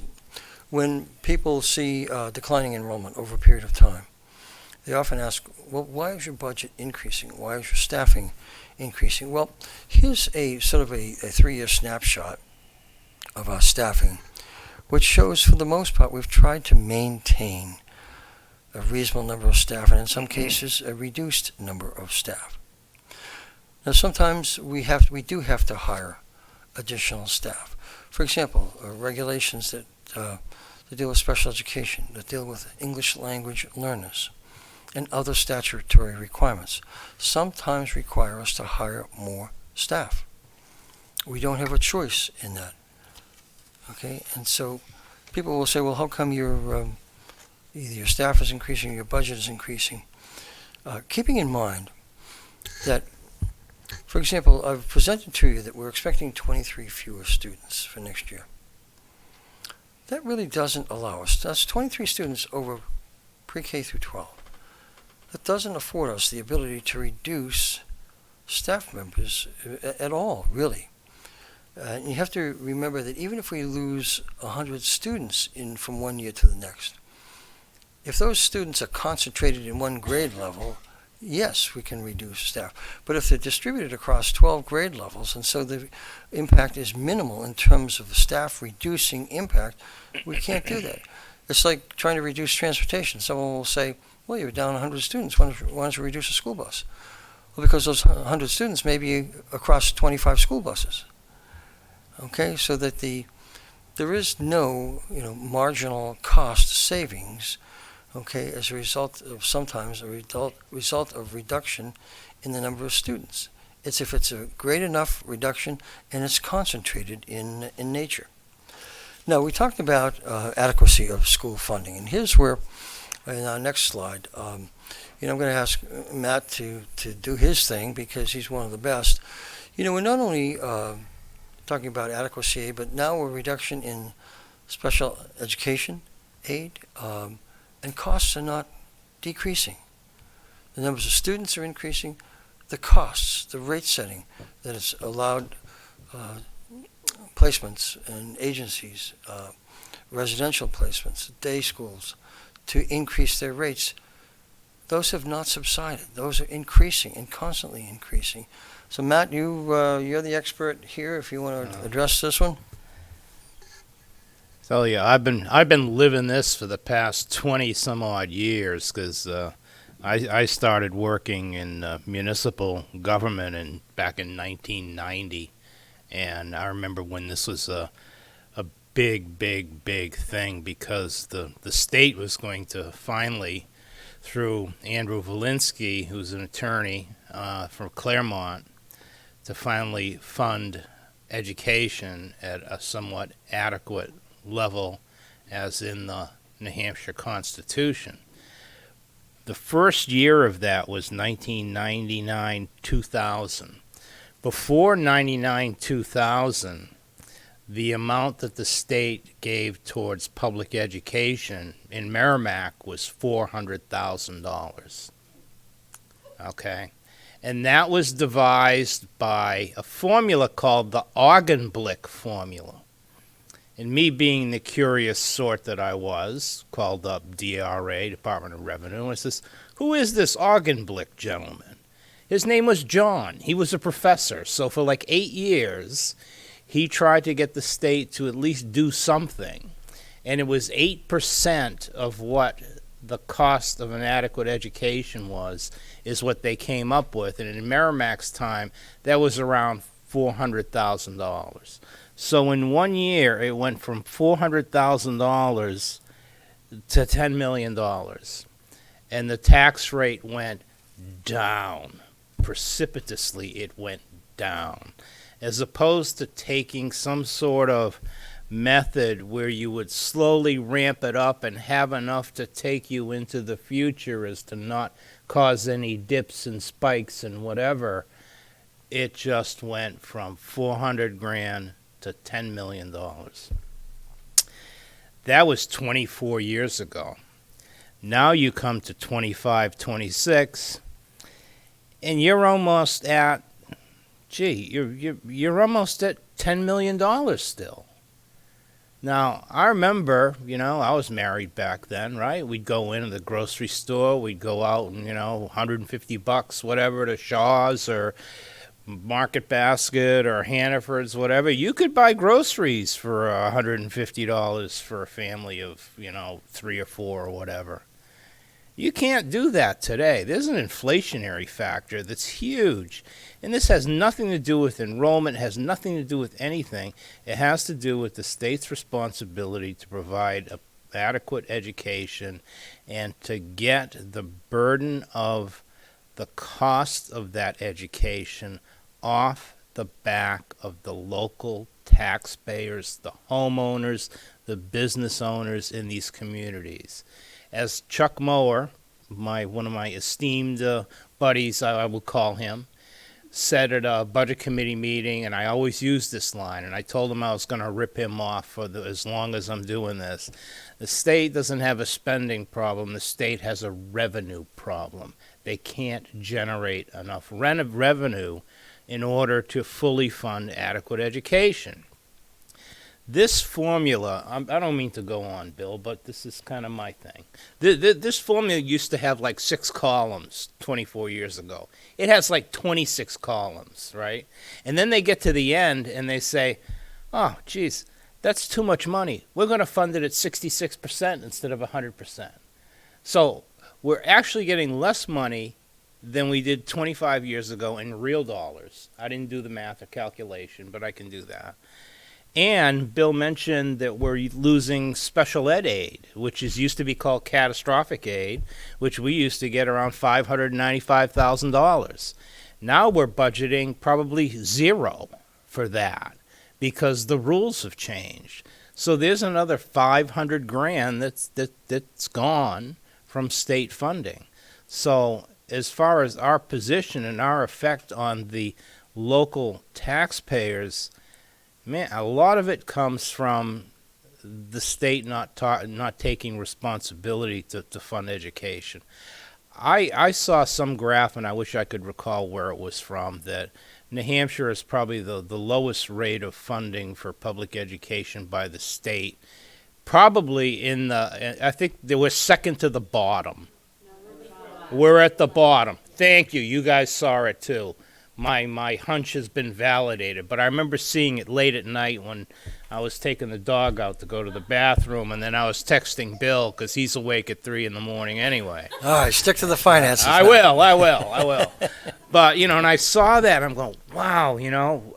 when people see declining enrollment over a period of time, they often ask, well, why is your budget increasing? Why is your staffing increasing? Well, here's a sort of a 3-year snapshot of our staffing, which shows for the most part we've tried to maintain a reasonable number of staff, and in some cases a reduced number of staff. Now sometimes we do have to hire additional staff. For example, regulations that deal with special education, that deal with English language learners, and other statutory requirements sometimes require us to hire more staff. We don't have a choice in that. Okay, and so people will say, well, how come either your staff is increasing or your budget is increasing? Keeping in mind that, for example, I've presented to you that we're expecting 23 fewer students for next year. That really doesn't allow us. That's 23 students over pre-K through 12. That doesn't afford us the ability to reduce staff members at all, really. And you have to remember that even if we lose 100 students from one year to the next, if those students are concentrated in one grade level, yes, we can reduce staff. But if they're distributed across 12 grade levels, and so the impact is minimal in terms of the staff reducing impact, we can't do that. It's like trying to reduce transportation. Someone will say, well, you're down 100 students. Why don't you reduce a school bus? Well, because those 100 students may be across 25 school buses. Okay, so that there is no marginal cost savings. Okay, as a result of sometimes a result of reduction in the number of students. It's if it's a great enough reduction and it's concentrated in nature. Now we talked about adequacy of school funding, and here's where. In our next slide, I'm going to ask Matt to do his thing because he's one of the best. We're not only talking about adequacy aid, but now a reduction in special education aid, and costs are not decreasing. The numbers of students are increasing. The costs, the rate setting that has allowed placements and agencies, residential placements, day schools, to increase their rates, those have not subsided. Those are increasing and constantly increasing. So Matt, you're the expert here if you want to address this one. So yeah, I've been living this for the past 20 some odd years because I started working in municipal government back in 1990, and I remember when this was a big thing because the state was going to finally, through Andrew Valinsky, who's an attorney from Claremont, to finally fund education at a somewhat adequate level as in the New Hampshire Constitution. The first year of that was 1999-2000. Before 99-2000, the amount that the state gave towards public education in Merrimack was $400,000. Okay? And that was devised by a formula called the Augenblick formula. And me being the curious sort that I was, called up DRA, Department of Revenue, and says, "Who is this Augenblick gentleman?" His name was John. He was a professor. So for like 8 years, he tried to get the state to at least do something. And it was 8% of what the cost of an adequate education was, is what they came up with. And in Merrimack's time, that was around $400,000. So in 1 year, it went from $400,000 to $10 million. And the tax rate went down. Precipitously, it went down. As opposed to taking some sort of method where you would slowly ramp it up and have enough to take you into the future as to not cause any dips and spikes and whatever, it just went from 400 grand to $10 million. That was 24 years ago. Now you come to 25, 26, and you're almost at, you're almost at $10 million still. Now, I remember, I was married back then, right? We'd go into the grocery store, we'd go out and, $150, whatever, to Shaw's or Market Basket or Hannaford's, whatever. You could buy groceries for $150 for a family of, 3 or 4 or whatever. You can't do that today. There's an inflationary factor that's huge. And this has nothing to do with enrollment, has nothing to do with anything. It has to do with the state's responsibility to provide an adequate education and to get the burden of the cost of that education off the back of the local taxpayers, the homeowners, the business owners in these communities. As Chuck Mower, one of my esteemed buddies, I will call him, said at a budget committee meeting, and I always use this line, and I told him I was going to rip him off for as long as I'm doing this. The state doesn't have a spending problem. The state has a revenue problem. They can't generate enough revenue in order to fully fund adequate education. This formula, I don't mean to go on, Bill, but this is kind of my thing. This formula used to have like 6 columns 24 years ago. It has like 26 columns, right? And then they get to the end and they say, oh, geez, that's too much money. We're going to fund it at 66% instead of 100%. So we're actually getting less money than we did 25 years ago in real dollars. I didn't do the math or calculation, but I can do that. And Bill mentioned that we're losing special ed aid, which used to be called catastrophic aid, which we used to get around $595,000. Now we're budgeting probably zero for that because the rules have changed. So there's another 500 grand that's gone from state funding. So as far as our position and our effect on the local taxpayers, man, a lot of it comes from the state not taking responsibility to fund education. I saw some graph, and I wish I could recall where it was from, that New Hampshire is probably the lowest rate of funding for public education by the state. Probably I think they were second to the bottom. We're at the bottom. Thank you. You guys saw it too. My hunch has been validated, but I remember seeing it late at night when I was taking the dog out to go to the bathroom, and then I was texting Bill because he's awake at 3 in the morning anyway. All right, stick to the finances. I will. But, and I saw that, and I'm going, wow,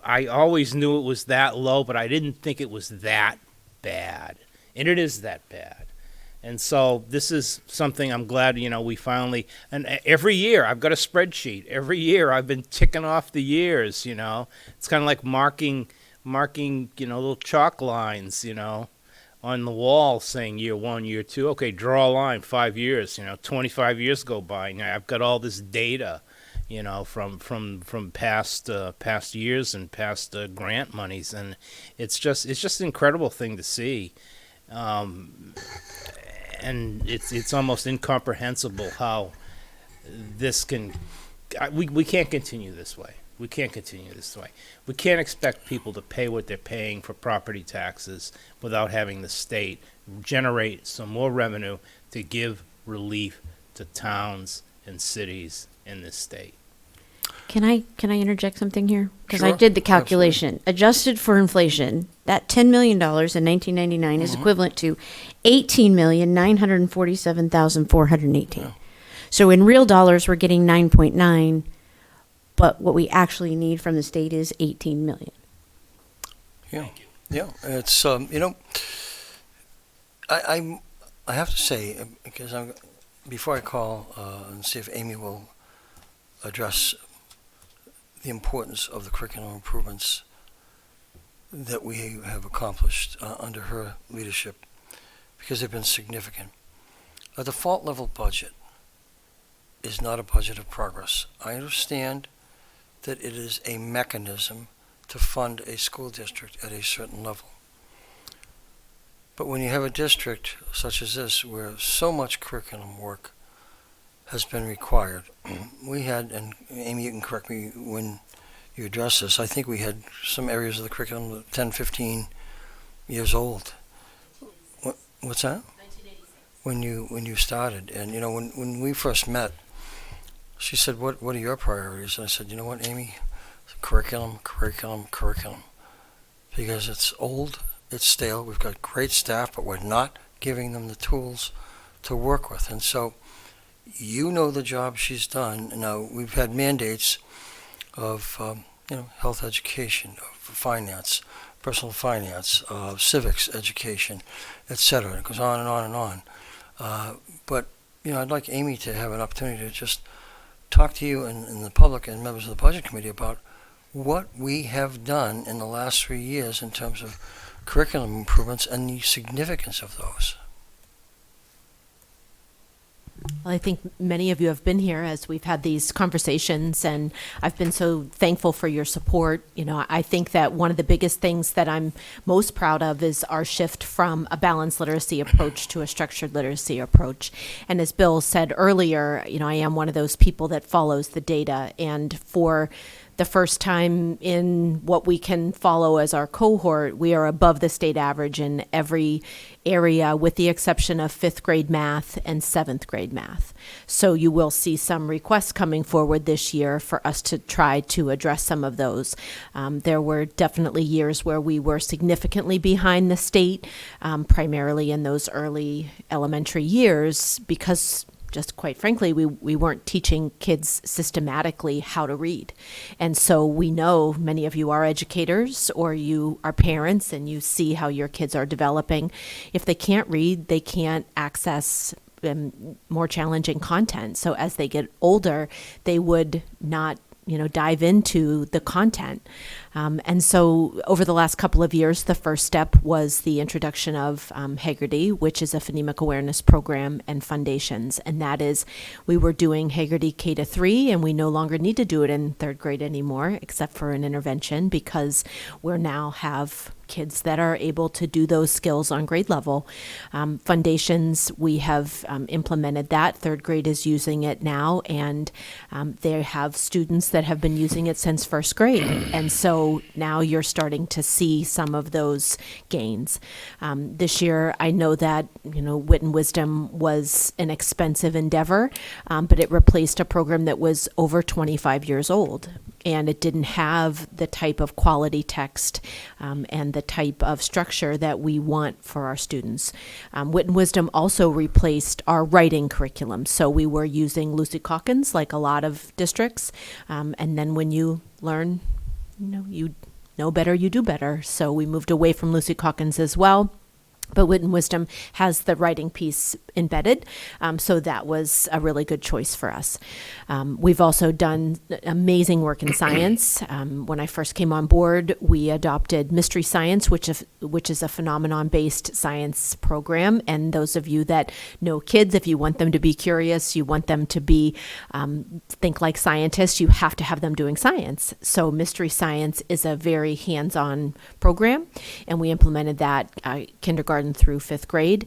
I always knew it was that low, but I didn't think it was that bad. And it is that bad. And so this is something I'm glad, we finally, and every year I've got a spreadsheet. Every year I've been ticking off the years, It's kind of like marking, little chalk lines, on the wall saying year 1, year 2. Okay, draw a line, 5 years, 25 years go by. Now I've got all this data, from past years and past grant monies. And it's just an incredible thing to see. And it's almost incomprehensible how this can we can't continue this way. We can't continue this way. We can't expect people to pay what they're paying for property taxes without having the state generate some more revenue to give relief to towns and cities in this state. Can I interject something here? Because I Sure, did the calculation. Adjusted for inflation, that $10 million in 1999 is equivalent to 18,947,418. Yeah. So in real dollars, we're getting 9.9, but what we actually need from the state is 18 million. Yeah, yeah. It's I have to say, because before I call and see if Amy will address the importance of the curriculum improvements that we have accomplished under her leadership, because they've been significant. A default level budget is not a budget of progress. I understand that it is a mechanism to fund a school district at a certain level. But when you have a district such as this, where so much curriculum work has been required, we had, and Amy, you can correct me when you address this, I think we had some areas of the curriculum that 10, 15 years old. What's that? 1986. When you started, and when we first met, she said, what are your priorities? And I said, you know what, Amy? Curriculum. Because it's old, it's stale, we've got great staff, but we're not giving them the tools to work with. And so, the job she's done. Now, we've had mandates of, health education, of finance, personal finance, civics education, etc. It goes on and on and on. But I'd like Amy to have an opportunity to just talk to you and the public and members of the Budget Committee about what we have done in the last 3 years in terms of curriculum improvements and the significance of those. Well, I think many of you have been here as we've had these conversations, and I've been so thankful for your support. I think that one of the biggest things that I'm most proud of is our shift from a balanced literacy approach to a structured literacy approach. And as Bill said earlier, I am one of those people that follows the data, and for the first time in what we can follow as our cohort, we are above the state average in every area with the exception of 5th grade math and 7th grade math. So you will see some requests coming forward this year for us to try to address some of those. There were definitely years where we were significantly behind the state, primarily in those early elementary years, because just quite frankly, we weren't teaching kids systematically how to read. And so we know many of you are educators or you are parents and you see how your kids are developing. If they can't read, they can't access more challenging content. So as they get older, they would not dive into the content. And so over the last couple of years, the first step was the introduction of Haggerty, which is a phonemic awareness program and foundations. And that is, we were doing Haggerty K-3, and we no longer need to do it in 3rd grade anymore, except for an intervention, because we now have kids that are able to do those skills on grade level. Foundations, we have implemented that. 3rd grade is using it now, and they have students that have been using it since 1st grade. And so now you're starting to see some of those gains. This year, I know that, Wit and Wisdom was an expensive endeavor, but it replaced a program that was over 25 years old. And it didn't have the type of quality text and the type of structure that we want for our students. Wit and Wisdom also replaced our writing curriculum. So we were using Lucy Calkins, like a lot of districts. And then when you learn, you know better, you do better. So we moved away from Lucy Calkins as well. But Wit and Wisdom has the writing piece embedded, so that was a really good choice for us. We've also done amazing work in science. When I first came on board, we adopted Mystery Science, which is a phenomenon-based science program. And those of you that know kids, if you want them to be curious, you want them to be think like scientists, you have to have them doing science. So Mystery Science is a very hands-on program, and we implemented that kindergarten kindergarten through fifth grade.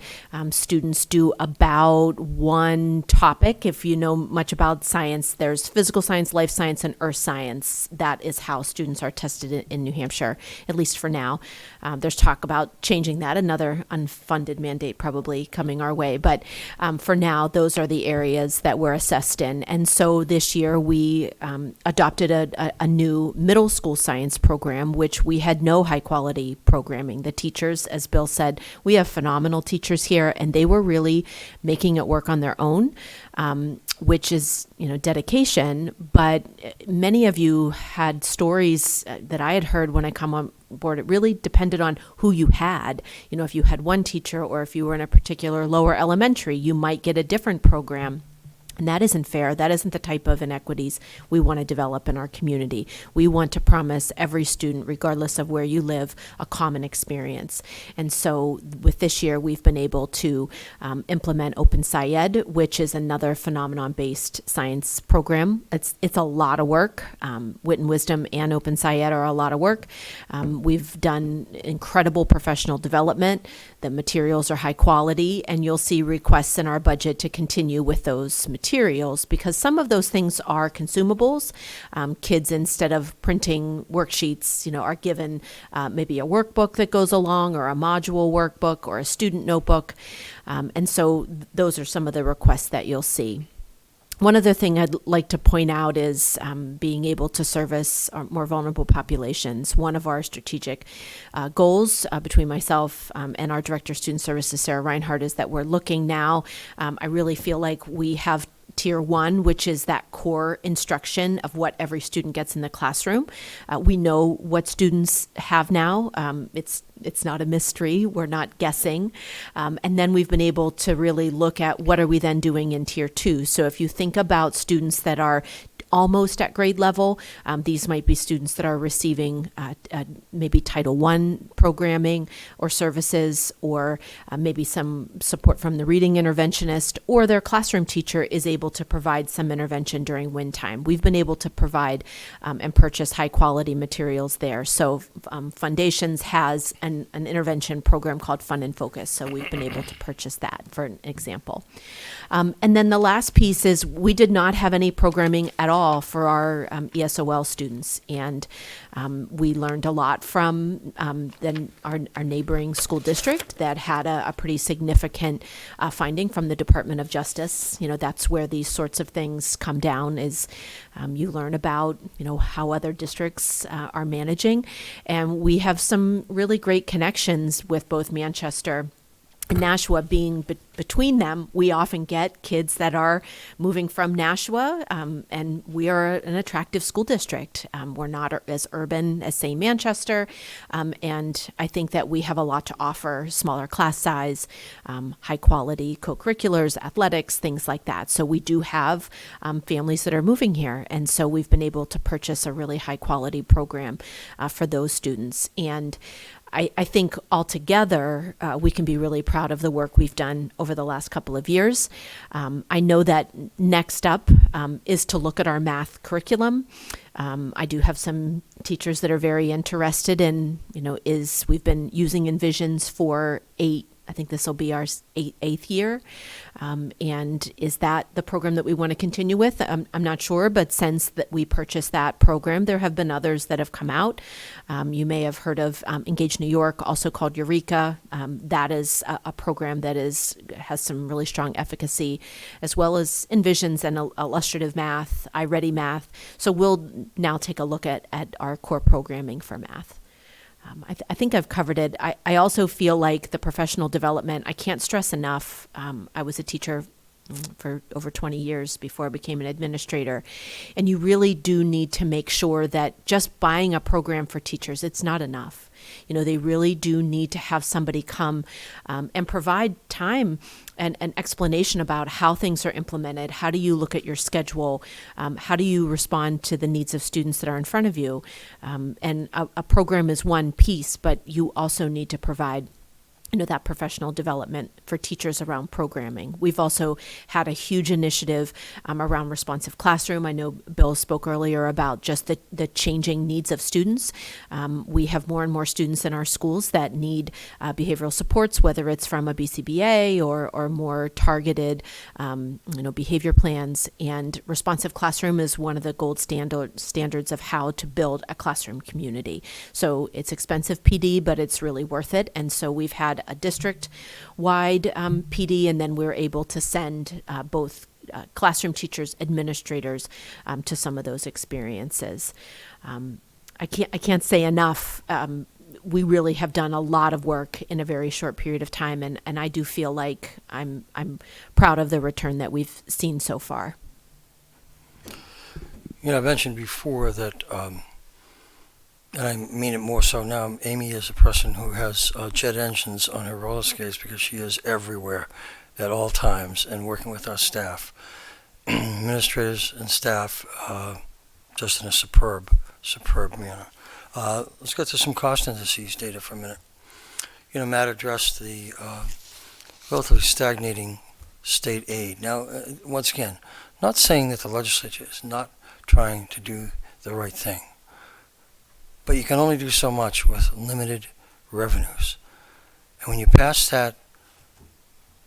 Students do about one topic. If you know much about science, there's physical science, life science, and earth science. That is how students are tested in New Hampshire, at least for now. There's talk about changing that, another unfunded mandate probably coming our way. But for now, those are the areas that we're assessed in. And so this year we adopted a new middle school science program, which we had no high quality programming. The teachers, as Bill said, we have phenomenal teachers here, and they were really making it work on their own, which is, dedication. But many of you had stories that I had heard when I come on board. It really depended on who you had. If you had one teacher, or if you were in a particular lower elementary, you might get a different program. And that isn't fair. That isn't the type of inequities we want to develop in our community. We want to promise every student, regardless of where you live, a common experience. And so with this year, we've been able to implement Open SciEd, which is another phenomenon-based science program. It's a lot of work. Wit and Wisdom and Open SciEd are a lot of work. We've done incredible professional development. The materials are high quality, and you'll see requests in our budget to continue with those materials, because some of those things are consumables. Kids, instead of printing worksheets, are given maybe a workbook that goes along, or a module workbook, or a student notebook. And so those are some of the requests that you'll see. One other thing I'd like to point out is being able to service our more vulnerable populations. One of our strategic goals between myself and our Director of Student Services, Sarah Reinhardt, is that we're looking now. I really feel like we have Tier 1, which is that core instruction of what every student gets in the classroom. We know what students have now. It's not a mystery. We're not guessing. And then we've been able to really look at what are we then doing in Tier 2. So if you think about students that are almost at grade level, these might be students that are receiving maybe Title I programming or services, or maybe some support from the reading interventionist, or their classroom teacher is able to provide some intervention during WIN time. We've been able to provide and purchase high quality materials there. So Foundations has an intervention program called Fun and Focus. So we've been able to purchase that, for an example. And then the last piece is we did not have any programming at all for our ESOL students. And we learned a lot from then our neighboring school district that had a pretty significant finding from the Department of Justice. That's where these sorts of things come down, is you learn about, how other districts are managing. And we have some really great connections with both Manchester and Nashua. Being between them, we often get kids that are moving from Nashua, and we are an attractive school district. We're not as urban as, say, Manchester, and I think that we have a lot to offer: smaller class size, high quality co-curriculars, athletics, things like that. So we do have families that are moving here, and so we've been able to purchase a really high quality program for those students. And I think altogether we can be really proud of the work we've done over the last couple of years. I know that next up is to look at our math curriculum. I do have some teachers that are very interested in, we've been using Envisions for I think this will be our eighth year. And is that the program that we want to continue with? I'm not sure, but since that we purchased that program, there have been others that have come out. You may have heard of Engage New York, also called Eureka. That is a program that has some really strong efficacy, as well as Envisions and illustrative math, iReady Math. So we'll now take a look at our core programming for math. I think I've covered it. I also feel like the professional development, I can't stress enough. I was a teacher for over 20 years before I became an administrator. And you really do need to make sure that just buying a program for teachers, it's not enough. They really do need to have somebody come and provide time and an explanation about how things are implemented. How do you look at your schedule? How do you respond to the needs of students that are in front of you? And a program is one piece, but you also need to provide that professional development for teachers around programming. We've also had a huge initiative around responsive classroom. I know Bill spoke earlier about just the changing needs of students. We have more and more students in our schools that need behavioral supports, whether it's from a BCBA or more targeted, behavior plans. And responsive classroom is one of the gold standards of how to build a classroom community. So it's expensive PD, but it's really worth it. And so we've had a district-wide PD, and then we're able to send both classroom teachers, administrators to some of those experiences. I can't say enough. We really have done a lot of work in a very short period of time, and I do feel like I'm proud of the return that we've seen so far. I mentioned before that, and I mean it more so now, Amy is a person who has jet engines on her roller skates because she is everywhere at all times and working with our staff, administrators and staff, just in a superb manner. Let's get to some cost indices data for a minute. Matt addressed the relatively stagnating state aid. Now, once again, not saying that the legislature is not trying to do the right thing, but you can only do so much with limited revenues. And when you pass that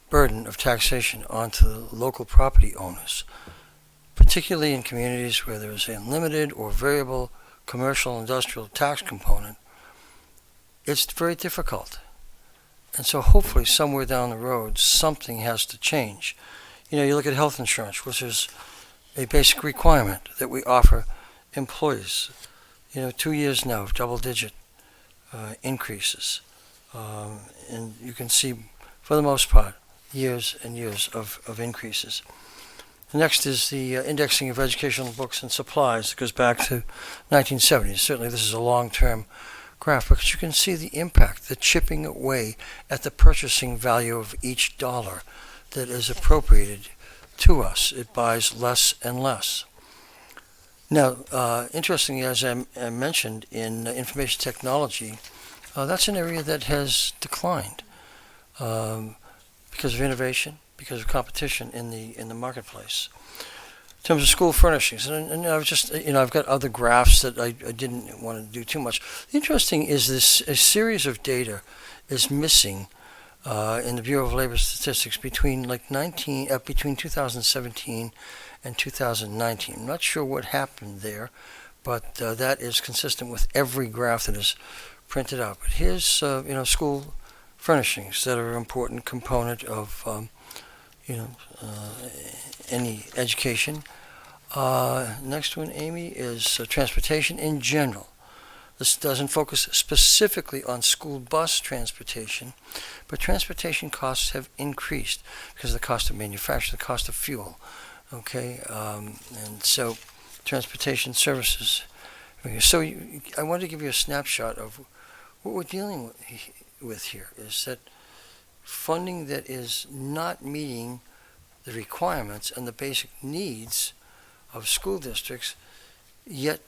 burden of taxation onto the local property owners, particularly in communities where there is a limited or variable commercial industrial tax component, it's very difficult. And so hopefully somewhere down the road something has to change. You look at health insurance, which is a basic requirement that we offer employees. 2 years now of double-digit increases. And you can see, for the most part, years and years of increases. The next is the indexing of educational books and supplies. It goes back to 1970s. Certainly this is a long-term graph, because you can see the impact, the chipping away at the purchasing value of each dollar that is appropriated to us. It buys less and less. Now, interestingly, as I mentioned, in information technology, that's an area that has declined because of innovation, because of competition in the marketplace. In terms of school furnishings, and I've just, I've got other graphs that I didn't want to do too much. The interesting is a series of data is missing in the Bureau of Labor Statistics between 2017 and 2019. I'm not sure what happened there, but that is consistent with every graph that is printed out. But here's school furnishings that are an important component of any education. Next one, Amy, is transportation in general. This doesn't focus specifically on school bus transportation, but transportation costs have increased because of the cost of manufacture, the cost of fuel. Okay, and so transportation services. So I wanted to give you a snapshot of what we're dealing with here, is that funding that is not meeting the requirements and the basic needs of school districts, yet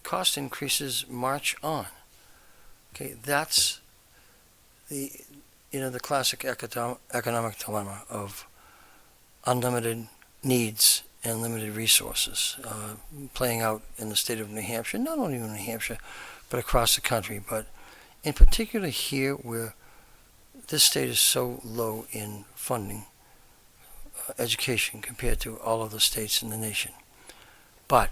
cost increases march on. Okay, that's the classic economic dilemma of unlimited needs and limited resources playing out in the state of New Hampshire, not only in New Hampshire, but across the country, but in particular here where this state is so low in funding education compared to all other states in the nation. But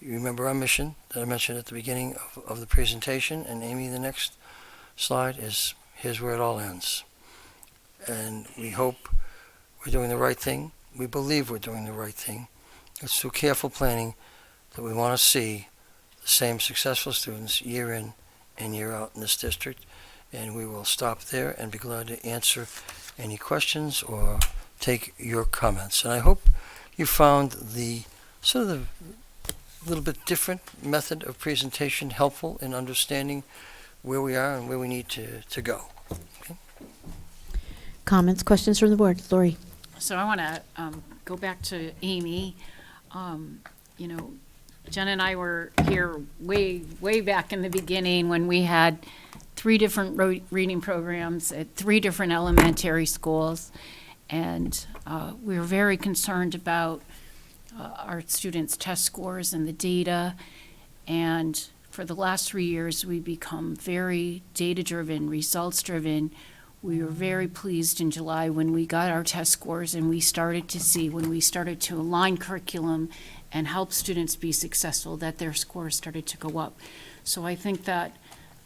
you remember our mission that I mentioned at the beginning of the presentation, and Amy, the next slide is, here's where it all ends. And we hope we're doing the right thing. We believe we're doing the right thing. It's through careful planning that we want to see the same successful students year in and year out in this district. And we will stop there and be glad to answer any questions or take your comments. And I hope you found the sort of the little bit different method of presentation helpful in understanding where we are and where we need to go. Okay? Comments, questions from the board? Lori. So I want to go back to Amy. Jen and I were here way back in the beginning when we had 3 different reading programs at 3 different elementary schools. And we're very concerned about our students' test scores and the data. And for the last 3 years, we've become very data-driven, results-driven. We were very pleased in July when we got our test scores and we started to see, when we started to align curriculum and help students be successful, that their scores started to go up. So I think that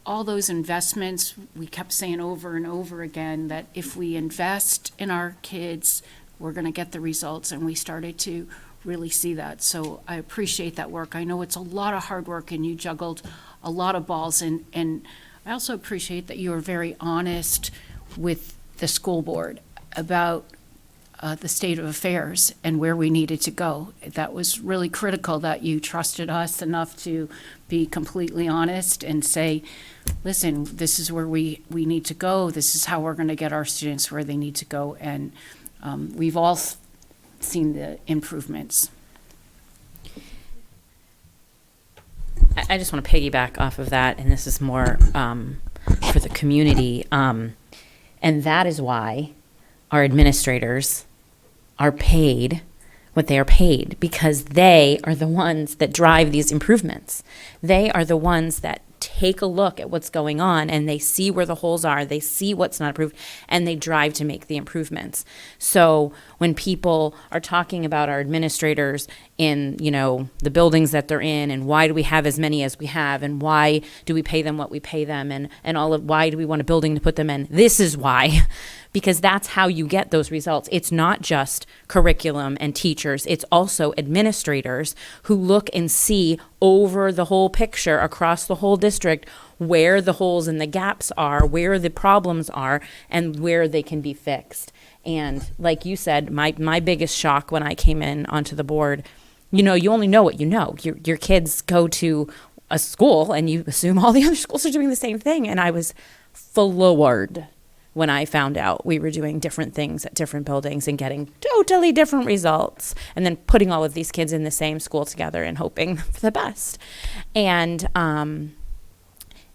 all those investments, we kept saying over and over again that if we invest in our kids, we're going to get the results, and we started to really see that. So I appreciate that work. I know it's a lot of hard work, and you juggled a lot of balls, and I also appreciate that you were very honest with the school board about the state of affairs and where we needed to go. That was really critical, that you trusted us enough to be completely honest and say, listen, this is where we need to go. This is how we're going to get our students where they need to go. And we've all seen the improvements. I just want to piggyback off of that, and this is more for the community. And that is why our administrators are paid what they are paid, because they are the ones that drive these improvements. They are the ones that take a look at what's going on, and they see where the holes are, they see what's not approved, and they drive to make the improvements. So when people are talking about our administrators in, the buildings that they're in, and why do we have as many as we have, and why do we pay them what we pay them, and all of why do we want a building to put them in, this is why. Because that's how you get those results. It's not just curriculum and teachers, it's also administrators who look and see over the whole picture across the whole district where the holes and the gaps are, where the problems are, and where they can be fixed. And like you said, my biggest shock when I came in onto the board, you only know what you know. Your kids go to a school and you assume all the other schools are doing the same thing. And I was floored when I found out we were doing different things at different buildings and getting totally different results, and then putting all of these kids in the same school together and hoping for the best. And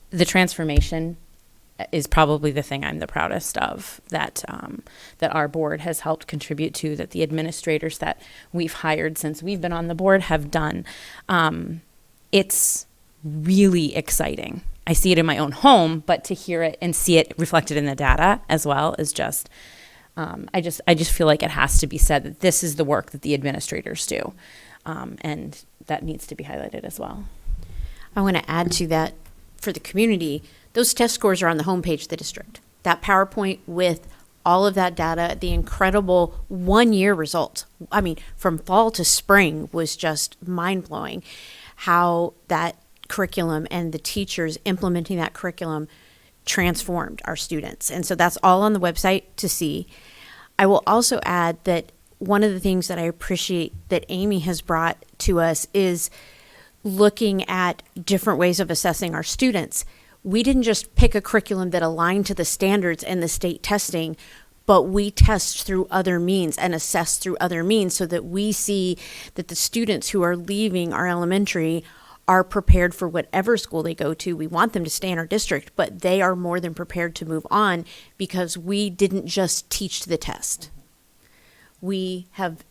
the transformation is probably the thing I'm the proudest of, that our board has helped contribute to, that the administrators that we've hired since we've been on the board have done. It's really exciting. I see it in my own home, but to hear it and see it reflected in the data as well is just, I just feel like it has to be said that this is the work that the administrators do, and that needs to be highlighted as well. I want to add to that for the community. Those test scores are on the homepage of the district. That PowerPoint with all of that data, the incredible 1-year results. I mean, from fall to spring was just mind-blowing how that curriculum and the teachers implementing that curriculum transformed our students. And so that's all on the website to see. I will also add that one of the things that I appreciate that Amy has brought to us is looking at different ways of assessing our students. We didn't just pick a curriculum that aligned to the standards and the state testing, but we test through other means and assess through other means so that we see that the students who are leaving our elementary are prepared for whatever school they go to. We want them to stay in our district, but they are more than prepared to move on because we didn't just teach to the test. We have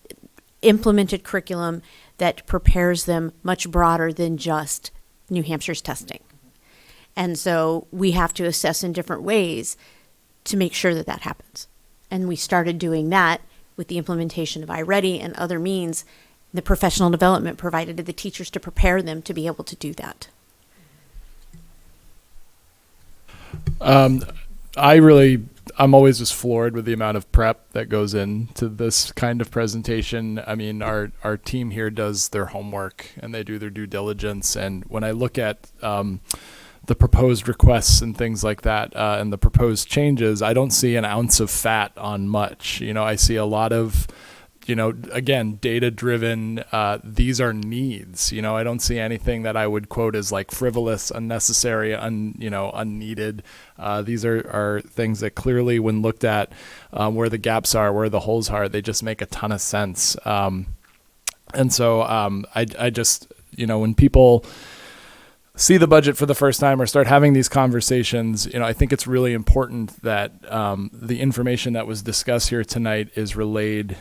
implemented curriculum that prepares them much broader than just New Hampshire's testing. And so we have to assess in different ways to make sure that that happens. And we started doing that with the implementation of iReady and other means, the professional development provided to the teachers to prepare them to be able to do that. I'm always just floored with the amount of prep that goes into this kind of presentation. I mean, our team here does their homework and they do their due diligence. And when I look at the proposed requests and things like that, and the proposed changes, I don't see an ounce of fat on much. I see a lot of, again, data-driven, these are needs. I don't see anything that I would quote as like frivolous, unnecessary, unneeded. These are things that clearly, when looked at, where the gaps are, where the holes are, they just make a ton of sense. And so I just, when people see the budget for the first time or start having these conversations, I think it's really important that the information that was discussed here tonight is relayed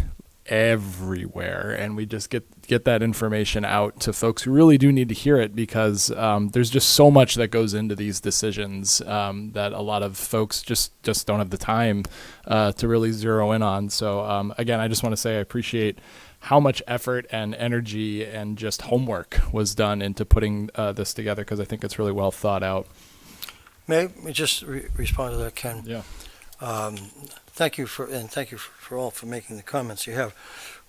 everywhere, and we just get that information out to folks who really do need to hear it, because there's just so much that goes into these decisions that a lot of folks just don't have the time to really zero in on. So again, I just want to say I appreciate how much effort and energy and just homework was done into putting this together, because I think it's really well thought out. May I just respond to that, Ken? Yeah. Thank you for all for making the comments you have.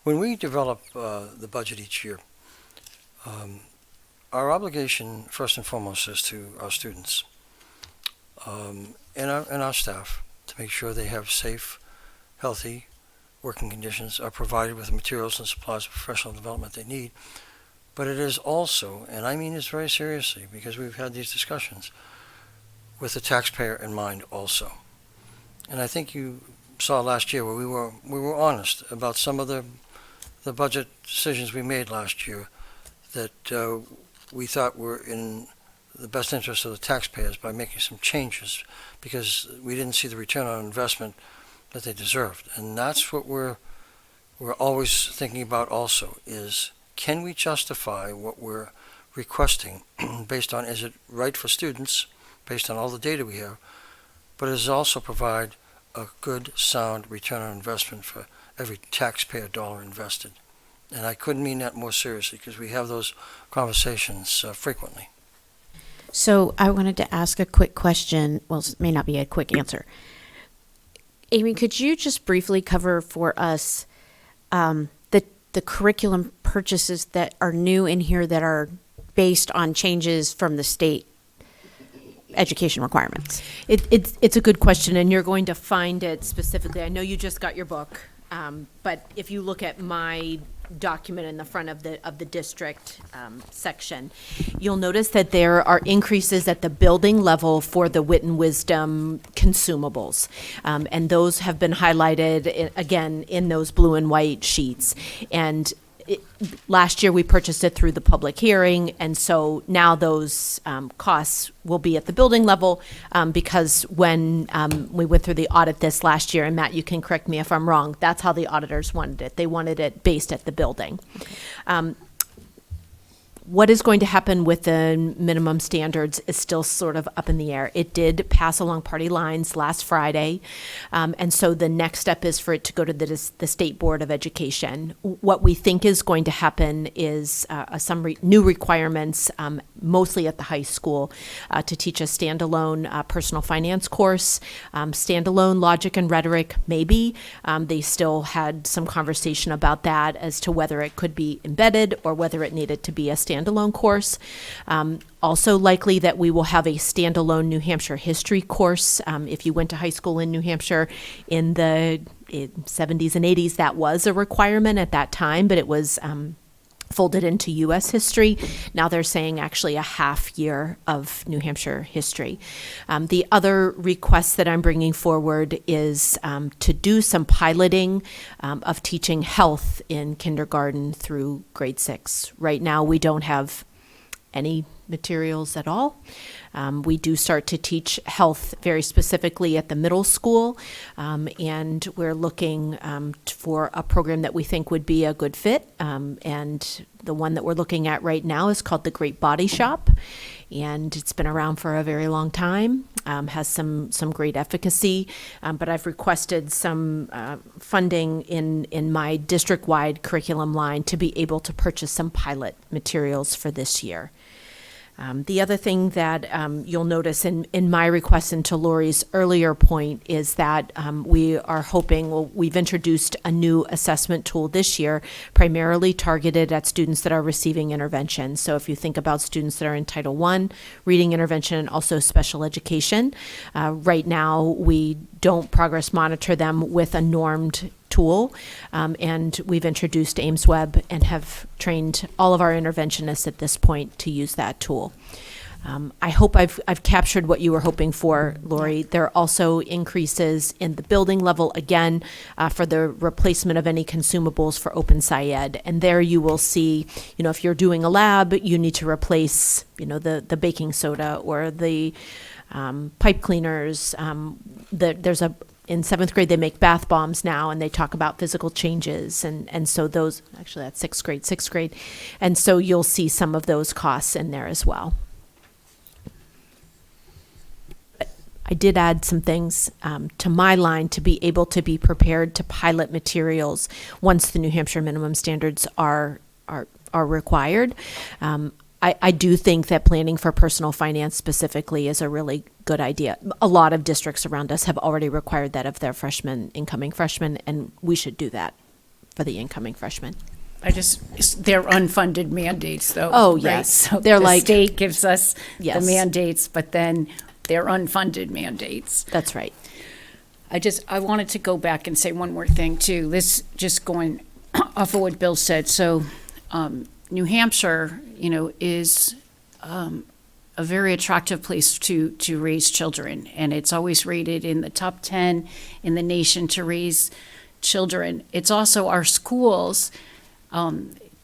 When we develop the budget each year, our obligation first and foremost is to our students and our staff to make sure they have safe, healthy working conditions, are provided with the materials and supplies of professional development they need. But it is also, and I mean this very seriously because we've had these discussions, with the taxpayer in mind also. And I think you saw last year where we were honest about some of the budget decisions we made last year that we thought were in the best interest of the taxpayers by making some changes because we didn't see the return on investment that they deserved. And that's what we're always thinking about also is, can we justify what we're requesting based on, is it right for students based on all the data we have, but it does also provide a good, sound return on investment for every taxpayer dollar invested. And I couldn't mean that more seriously because we have those conversations frequently. So I wanted to ask a quick question. Well, it may not be a quick answer. Amy, could you just briefly cover for us the curriculum purchases that are new in here that are based on changes from the state education requirements? It's a good question, and you're going to find it specifically. I know you just got your book, but if you look at my document in the front of the district section, you'll notice that there are increases at the building level for the Wit and Wisdom consumables, and those have been highlighted again in those blue and white sheets. And last year we purchased it through the public hearing, and so now those costs will be at the building level because when we went through the audit this last year, and Matt, you can correct me if I'm wrong, that's how the auditors wanted it. They wanted it based at the building. What is going to happen with the minimum standards is still sort of up in the air. It did pass along party lines last Friday, and so the next step is for it to go to the State Board of Education. What we think is going to happen is some new requirements, mostly at the high school, to teach a standalone personal finance course, standalone logic and rhetoric, maybe. They still had some conversation about that as to whether it could be embedded or whether it needed to be a standalone course. Also likely that we will have a standalone New Hampshire history course. If you went to high school in New Hampshire in the 70s and 80s, that was a requirement at that time, but it was folded into U.S. history. Now they're saying actually a half year of New Hampshire history. The other request that I'm bringing forward is to do some piloting of teaching health in kindergarten through grade 6. Right now we don't have any materials at all. We do start to teach health very specifically at the middle school, and we're looking for a program that we think would be a good fit. And the one that we're looking at right now is called the Great Body Shop, and it's been around for a very long time, has some great efficacy, but I've requested some funding in my district-wide curriculum line to be able to purchase some pilot materials for this year. The other thing that you'll notice in my request and to Lori's earlier point is that we are hoping, we've introduced a new assessment tool this year, primarily targeted at students that are receiving intervention. So if you think about students that are in Title I, reading intervention, and also special education, right now we don't progress monitor them with a normed tool, and we've introduced AimsWeb and have trained all of our interventionists at this point to use that tool. I hope I've captured what you were hoping for, Lori. There are also increases in the building level, again, for the replacement of any consumables for Open SciEd. And there you will see, if you're doing a lab, you need to replace, the baking soda or the pipe cleaners. In 7th grade, they make bath bombs now, and they talk about physical changes. And so those, actually that's 6th grade. And so you'll see some of those costs in there as well. I did add some things to my line to be able to be prepared to pilot materials once the New Hampshire minimum standards are required. I do think that planning for personal finance specifically is a really good idea. A lot of districts around us have already required that of their incoming freshmen, and we should do that for the incoming freshmen. They're unfunded mandates, though. Oh, right? yes. So They're the like- state gives us Yes. the mandates, but then they're unfunded mandates. That's right. I wanted to go back and say one more thing, too. This, just going off of what Bill said. So, New Hampshire, is a very attractive place to raise children, and it's always rated in the top 10 in the nation to raise children. It's also our schools,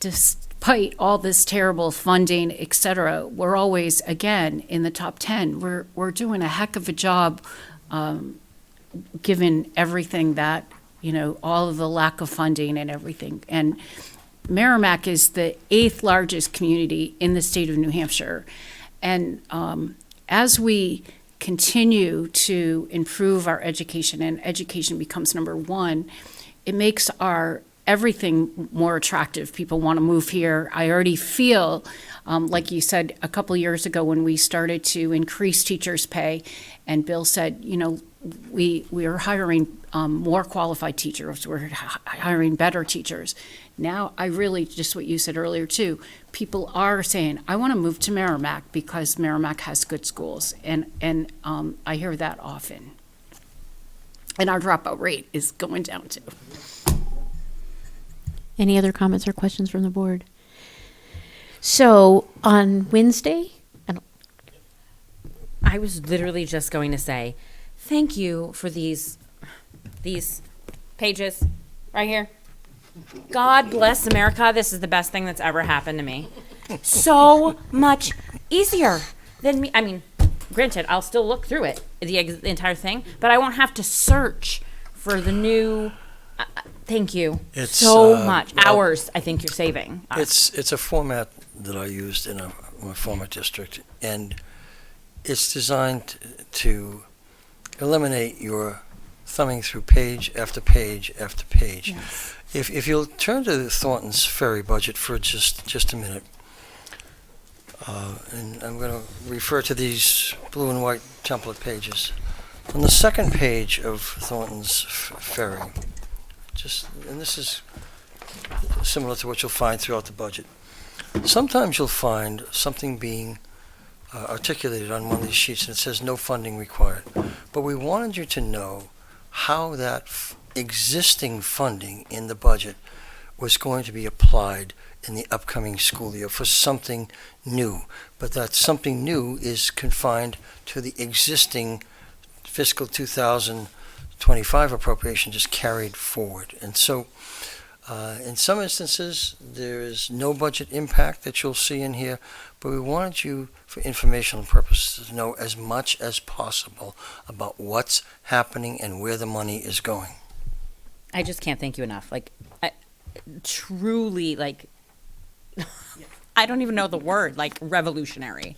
despite all this terrible funding, et cetera, we're always, again, in the top 10. We're doing a heck of a job, given everything that, all of the lack of funding and everything. And Merrimack is the 8th largest community in the state of New Hampshire. And as we continue to improve our education, and education becomes number one, it makes our everything more attractive. People want to move here. I already feel, like you said a couple years ago when we started to increase teachers' pay, and Bill said, we are hiring more qualified teachers. We're hiring better teachers. Now, I really, just what you said earlier too, people are saying, I want to move to Merrimack because Merrimack has good schools. And I hear that often. And our dropout rate is going down too. Any other comments or questions from the board? So on Wednesday, I was literally just going to say, thank you for these pages right here. God bless America. This is the best thing that's ever happened to me. So much easier than me. I mean, granted, I'll still look through it, the entire thing, but I won't have to search for the new. Thank you It's, so much. well, Hours, I think you're saving. It's a format that I used in my former district, and it's designed to eliminate your thumbing through page after page after page. Yes. If you'll turn to Thornton's Ferry budget for just a minute, and I'm going to refer to these blue and white template pages. On the second page of Thornton's Ferry, and this is similar to what you'll find throughout the budget. Sometimes you'll find something being articulated on one of these sheets and it says no funding required. But we wanted you to know how that existing funding in the budget was going to be applied in the upcoming school year for something new. But that something new is confined to the existing fiscal 2025 appropriation just carried forward. And so in some instances, there is no budget impact that you'll see in here, but we wanted you, for informational purposes, to know as much as possible about what's happening and where the money is going. I just can't thank you enough. Truly, I don't even know the word, revolutionary.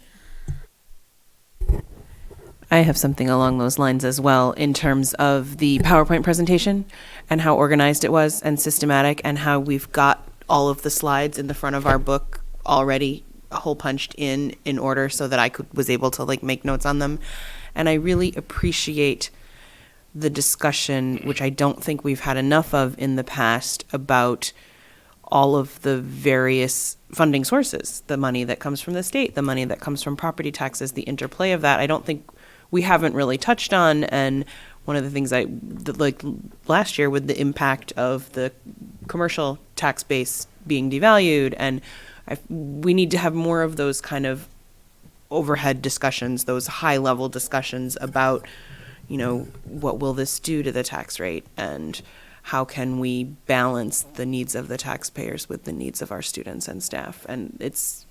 I have something along those lines as well in terms of the PowerPoint presentation and how organized it was and systematic, and how we've got all of the slides in the front of our book already hole punched in order so that I was able to make notes on them. And I really appreciate the discussion, which I don't think we've had enough of in the past, about all of the various funding sources, the money that comes from the state, the money that comes from property taxes, the interplay of that. I don't think we haven't really touched on. And one of the things last year with the impact of the commercial tax base being devalued, and we need to have more of those kind of overhead discussions, those high level discussions about, what will this do to the tax rate, and how can we balance the needs of the taxpayers with the needs of our students and staff. And it's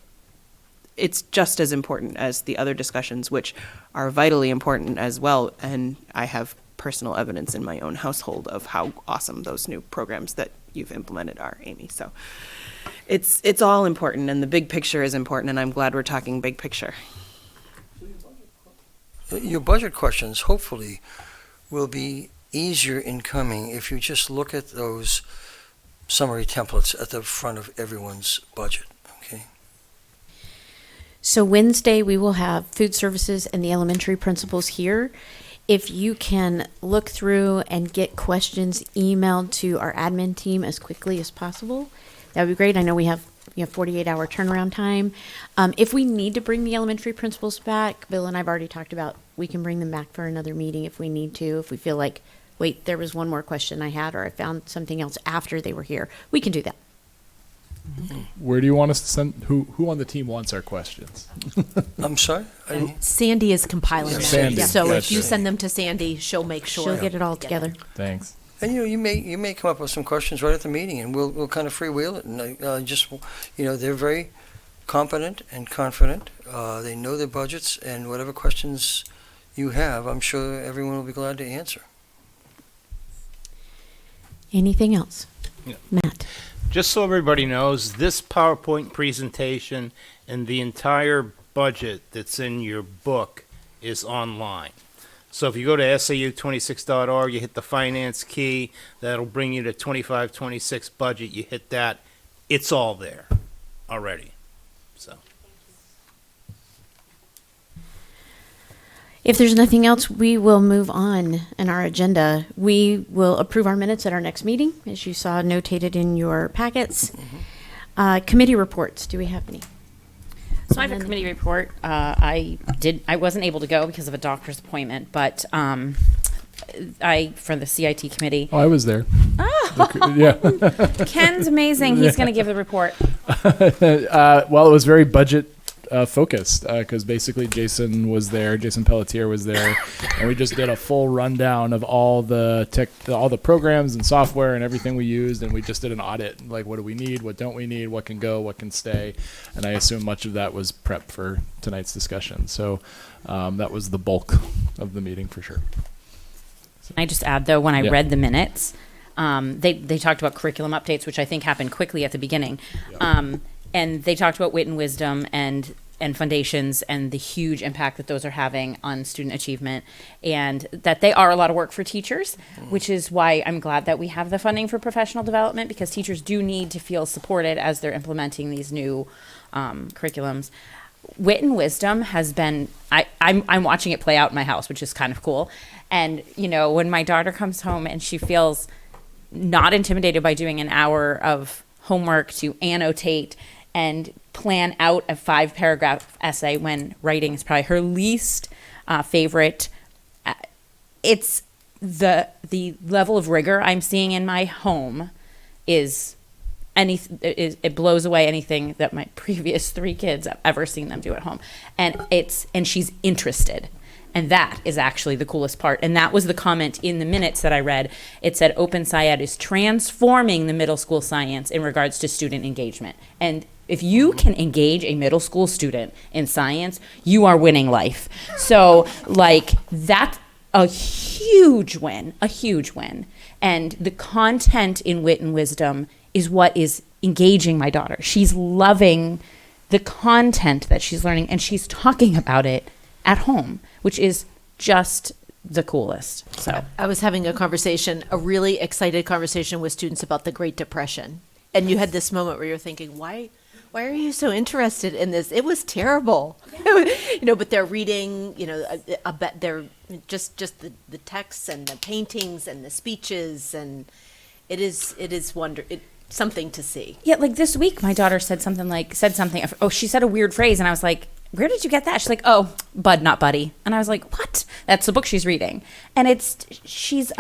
just as important as the other discussions, which are vitally important as well. And I have personal evidence in my own household of how awesome those new programs that you've implemented are, Amy. So it's all important, and the big picture is important, and I'm glad we're talking big picture. Your budget questions, hopefully, will be easier in coming if you just look at those summary templates at the front of everyone's budget, okay? So Wednesday, we will have food services and the elementary principals here. If you can look through and get questions emailed to our admin team as quickly as possible, that would be great. I know we have 48-hour turnaround time. If we need to bring the elementary principals back, Bill and I've already talked about, we can bring them back for another meeting if we need to. If we feel like, wait, there was one more question I had, or I found something else after they were here, we can do that. Where do you want us to send? Who on the team wants our questions? I'm sorry? Sandy is compiling them. Sandy, So if gotcha. you send them to Sandy, she'll make sure. She'll get it all together. Thanks. And you may come up with some questions right at the meeting, and we'll kind of freewheel it. And they're very competent and confident. They know their budgets, and whatever questions you have, I'm sure everyone will be glad to answer. Anything else? Yeah. Matt? Just so everybody knows, this PowerPoint presentation and the entire budget that's in your book is online. So if you go to SAU26.org, you hit the finance key, that'll bring you to 25-26 budget. You hit that, it's all there already. So. If there's nothing else, we will move on in our agenda. We will approve our minutes at our next meeting, as you saw notated in your packets. Committee reports, do we have any? So I have a committee report. I wasn't able to go because of a doctor's appointment, but for the CIT committee. Oh, I was there. Oh, Yeah. Ken's amazing. He's going to give the report. Well, it was very budget focused because basically Jason Pelletier was there, and we just did a full rundown of all the programs and software and everything we used, and we just did an audit. Like, what do we need? What don't we need? What can go? What can stay? And I assume much of that was prep for tonight's discussion. So that was the bulk of the meeting for sure. Can I just add, though, when I Yeah. read the minutes, they talked about curriculum updates, which I think happened quickly at the beginning. And they talked about wit and wisdom and foundations and the huge impact that those are having on student achievement, and that they are a lot of work for teachers, which is why I'm glad that we have the funding for professional development, because teachers do need to feel supported as they're implementing these new curriculums. Wit and wisdom has been, I'm watching it play out in my house, which is kind of cool. And, when my daughter comes home and she feels not intimidated by doing an hour of homework to annotate and plan out a 5-paragraph essay when writing is probably her least favorite. It's the level of rigor I'm seeing in my home it blows away anything that my previous 3 kids have ever seen them do at home. And she's interested. And that is actually the coolest part. And that was the comment in the minutes that I read. It said Open SciEd is transforming the middle school science in regards to student engagement. And if you can engage a middle school student in science, you are winning life. So, that's a huge win. And the content in Wit and Wisdom is what is engaging my daughter. She's loving the content that she's learning, and she's talking about it at home, which is just the coolest. So I was having a really excited conversation with students about the Great Depression. And you had this moment where you're thinking, why are you so interested in this? It was terrible. But they're reading, they're just the texts and the paintings and the speeches, and it is something to see. yeah, like this week, my daughter said something. Oh, she said a weird phrase, and I was like, "Where did you get that?" She's like, "Oh, Bud, not Buddy." And I was like, "What?" That's the book she's reading, and she's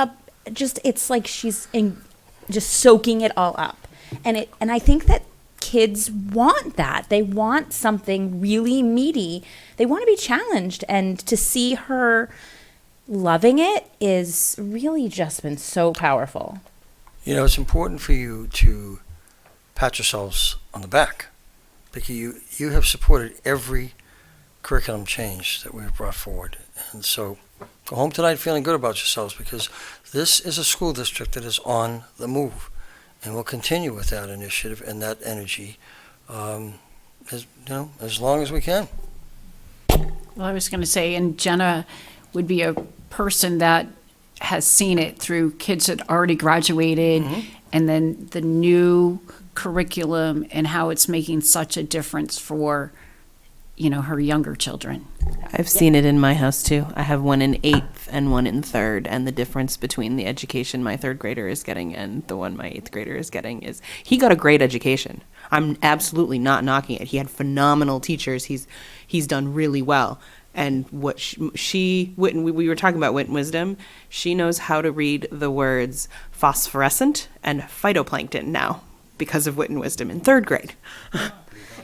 just soaking it all up, and I think that kids want that. They want something really meaty. They want to be challenged, and to see her loving it is really just been so powerful. You know, it's important for you to pat yourselves on the back, because you have supported every curriculum change that we've brought forward. And so go home tonight feeling good about yourselves, because this is a school district that is on the move, and we'll continue with that initiative and that energy as long as we can. Well, I was going to say, and Jenna would be a person that has seen it through kids that already graduated, and then the new curriculum and how it's making such a difference for, her younger children. I've seen it in my house too. I have one in 8th and one in 3rd, and the difference between the education my 3rd grader is getting and the one my 8th grader is getting is he got a great education. I'm absolutely not knocking it. He had phenomenal teachers. He's done really well. And what we were talking about Witten Wisdom, she knows how to read the words phosphorescent and phytoplankton now because of Witten Wisdom in 3rd grade.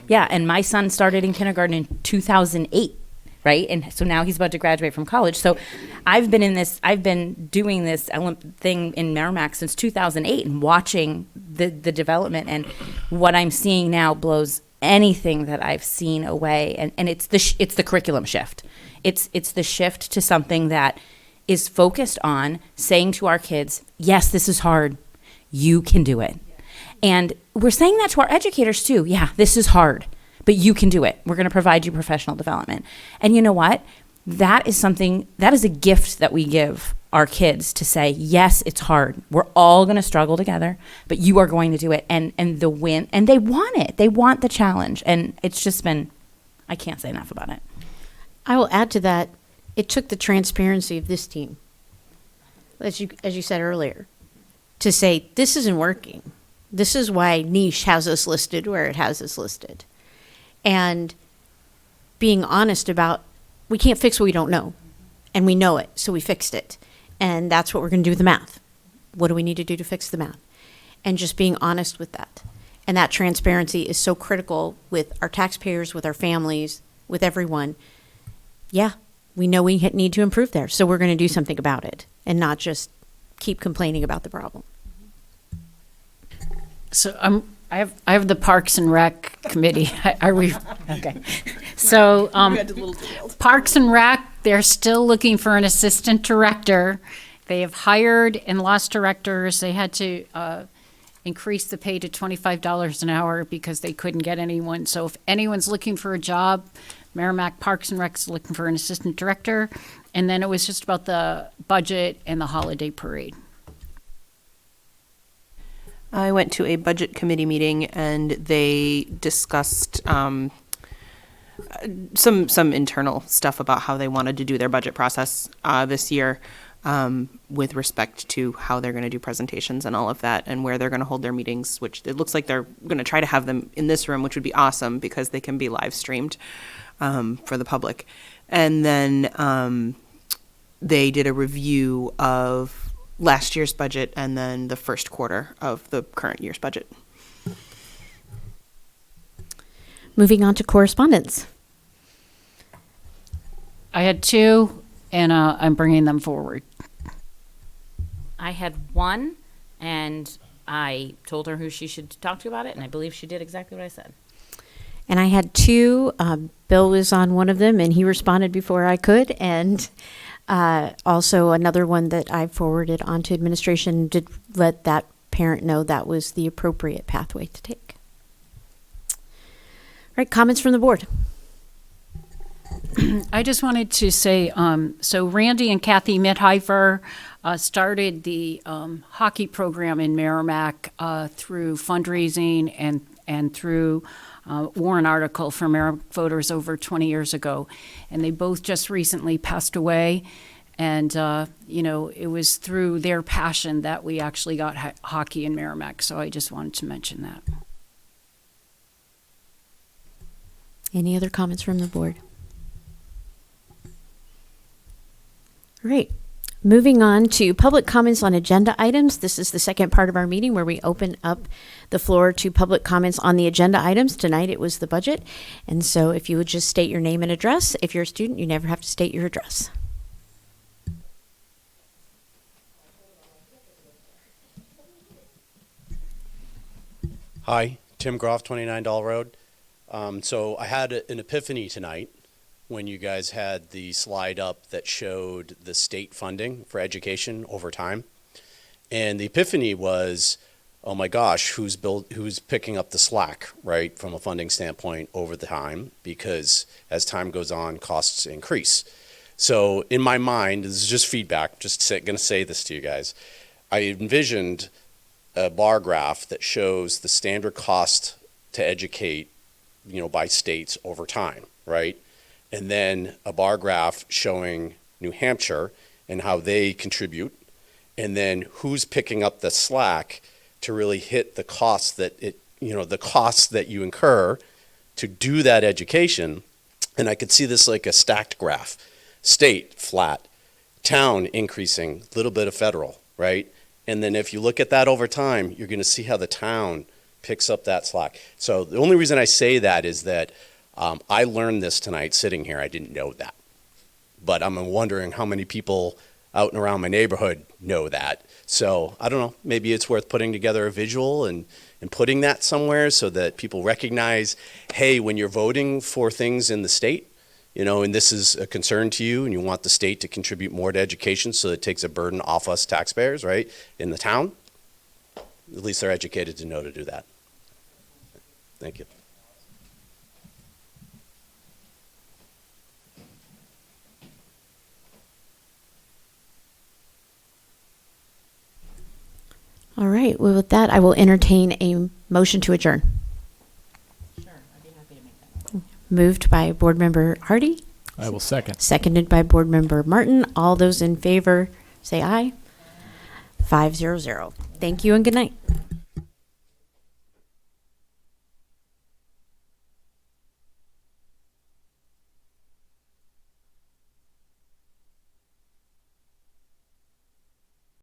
Yeah, and my son started in kindergarten in 2008, right? And so now he's about to graduate from college. So I've been doing this thing in Merrimack since 2008 and watching the development, and what I'm seeing now blows anything that I've seen away. And it's the curriculum shift. It's the shift to something that is focused on saying to our kids, yes, this is hard. You can do it. And we're saying that to our educators too. Yeah, this is hard, but you can do it. We're going to provide you professional development. And you know what? That is a gift that we give our kids, to say, yes, it's hard. We're all going to struggle together, but you are going to do it. And the win, and they want it. They want the challenge. And it's just been, I can't say enough about it. I will add to that, it took the transparency of this team, as you said earlier, to say, this isn't working. This is why Niche has us listed where it has us listed. And being honest about, we can't fix what we don't know. And we know it, so we fixed it. And that's what we're going to do with the math. What do we need to do to fix the math? And just being honest with that. And that transparency is so critical with our taxpayers, with our families, with everyone. Yeah, we know we need to improve there, so we're going to do something about it and not just keep complaining about the problem. So I have the Parks and Rec committee. Are we okay? So Parks and Rec, they're still looking for an assistant director. They have hired and lost directors. They had to increase the pay to $25 an hour because they couldn't get anyone. So if anyone's looking for a job, Merrimack Parks and Rec is looking for an assistant director. And then it was just about the budget and the holiday parade. I went to a budget committee meeting and they discussed some internal stuff about how they wanted to do their budget process this year, with respect to how they're going to do presentations and all of that, and where they're going to hold their meetings, which it looks like they're going to try to have them in this room, which would be awesome because they can be live streamed for the public. And then they did a review of last year's budget and then the first quarter of the current year's budget. Moving on to correspondence. I had 2, and I'm bringing them forward. I had one, and I told her who she should talk to about it, and I believe she did exactly what I said. And I had 2. Bill was on one of them, and he responded before I could. And also another one that I forwarded on to administration did let that parent know that was the appropriate pathway to take. All right, comments from the board. I just wanted to say, so Randy and Kathy Mitheifer started the hockey program in Merrimack through fundraising and through Warren article for Merrimack voters over 20 years ago. And they both just recently passed away. And, it was through their passion that we actually got hockey in Merrimack. So I just wanted to mention that. Any other comments from the board? All right. Moving on to public comments on agenda items. This is the second part of our meeting where we open up the floor to public comments on the agenda items. Tonight it was the budget. And so if you would just state your name and address. If you're a student, you never have to state your address. Hi, Tim Groff, 29 Doll Road. So I had an epiphany tonight when you guys had the slide up that showed the state funding for education over time. And the epiphany was, oh my gosh, who's picking up the slack, right, from a funding standpoint over the time, because as time goes on, costs increase. So in my mind, this is just feedback, going to say this to you guys. I envisioned a bar graph that shows the standard cost to educate, by states over time, right? And then a bar graph showing New Hampshire and how they contribute, and then who's picking up the slack to really hit the costs the costs that you incur to do that education. And I could see this like a stacked graph. State, flat. Town, increasing. Little bit of federal, right? And then if you look at that over time, you're going to see how the town picks up that slack. So the only reason I say that is that I learned this tonight sitting here. I didn't know that. But I'm wondering how many people out and around my neighborhood know that. So I don't know, maybe it's worth putting together a visual and putting that somewhere so that people recognize, hey, when you're voting for things in the state, and this is a concern to you and you want the state to contribute more to education so it takes a burden off us taxpayers, right, in the town, at least they're educated to know to do that. Thank you. All right. Well, with that, I will entertain a motion to adjourn. Sure, I'd be happy to make that. Moved by Board Member Hardy, I will second. seconded by Board Member Martin. All those in favor say aye. 500. Thank you and good night.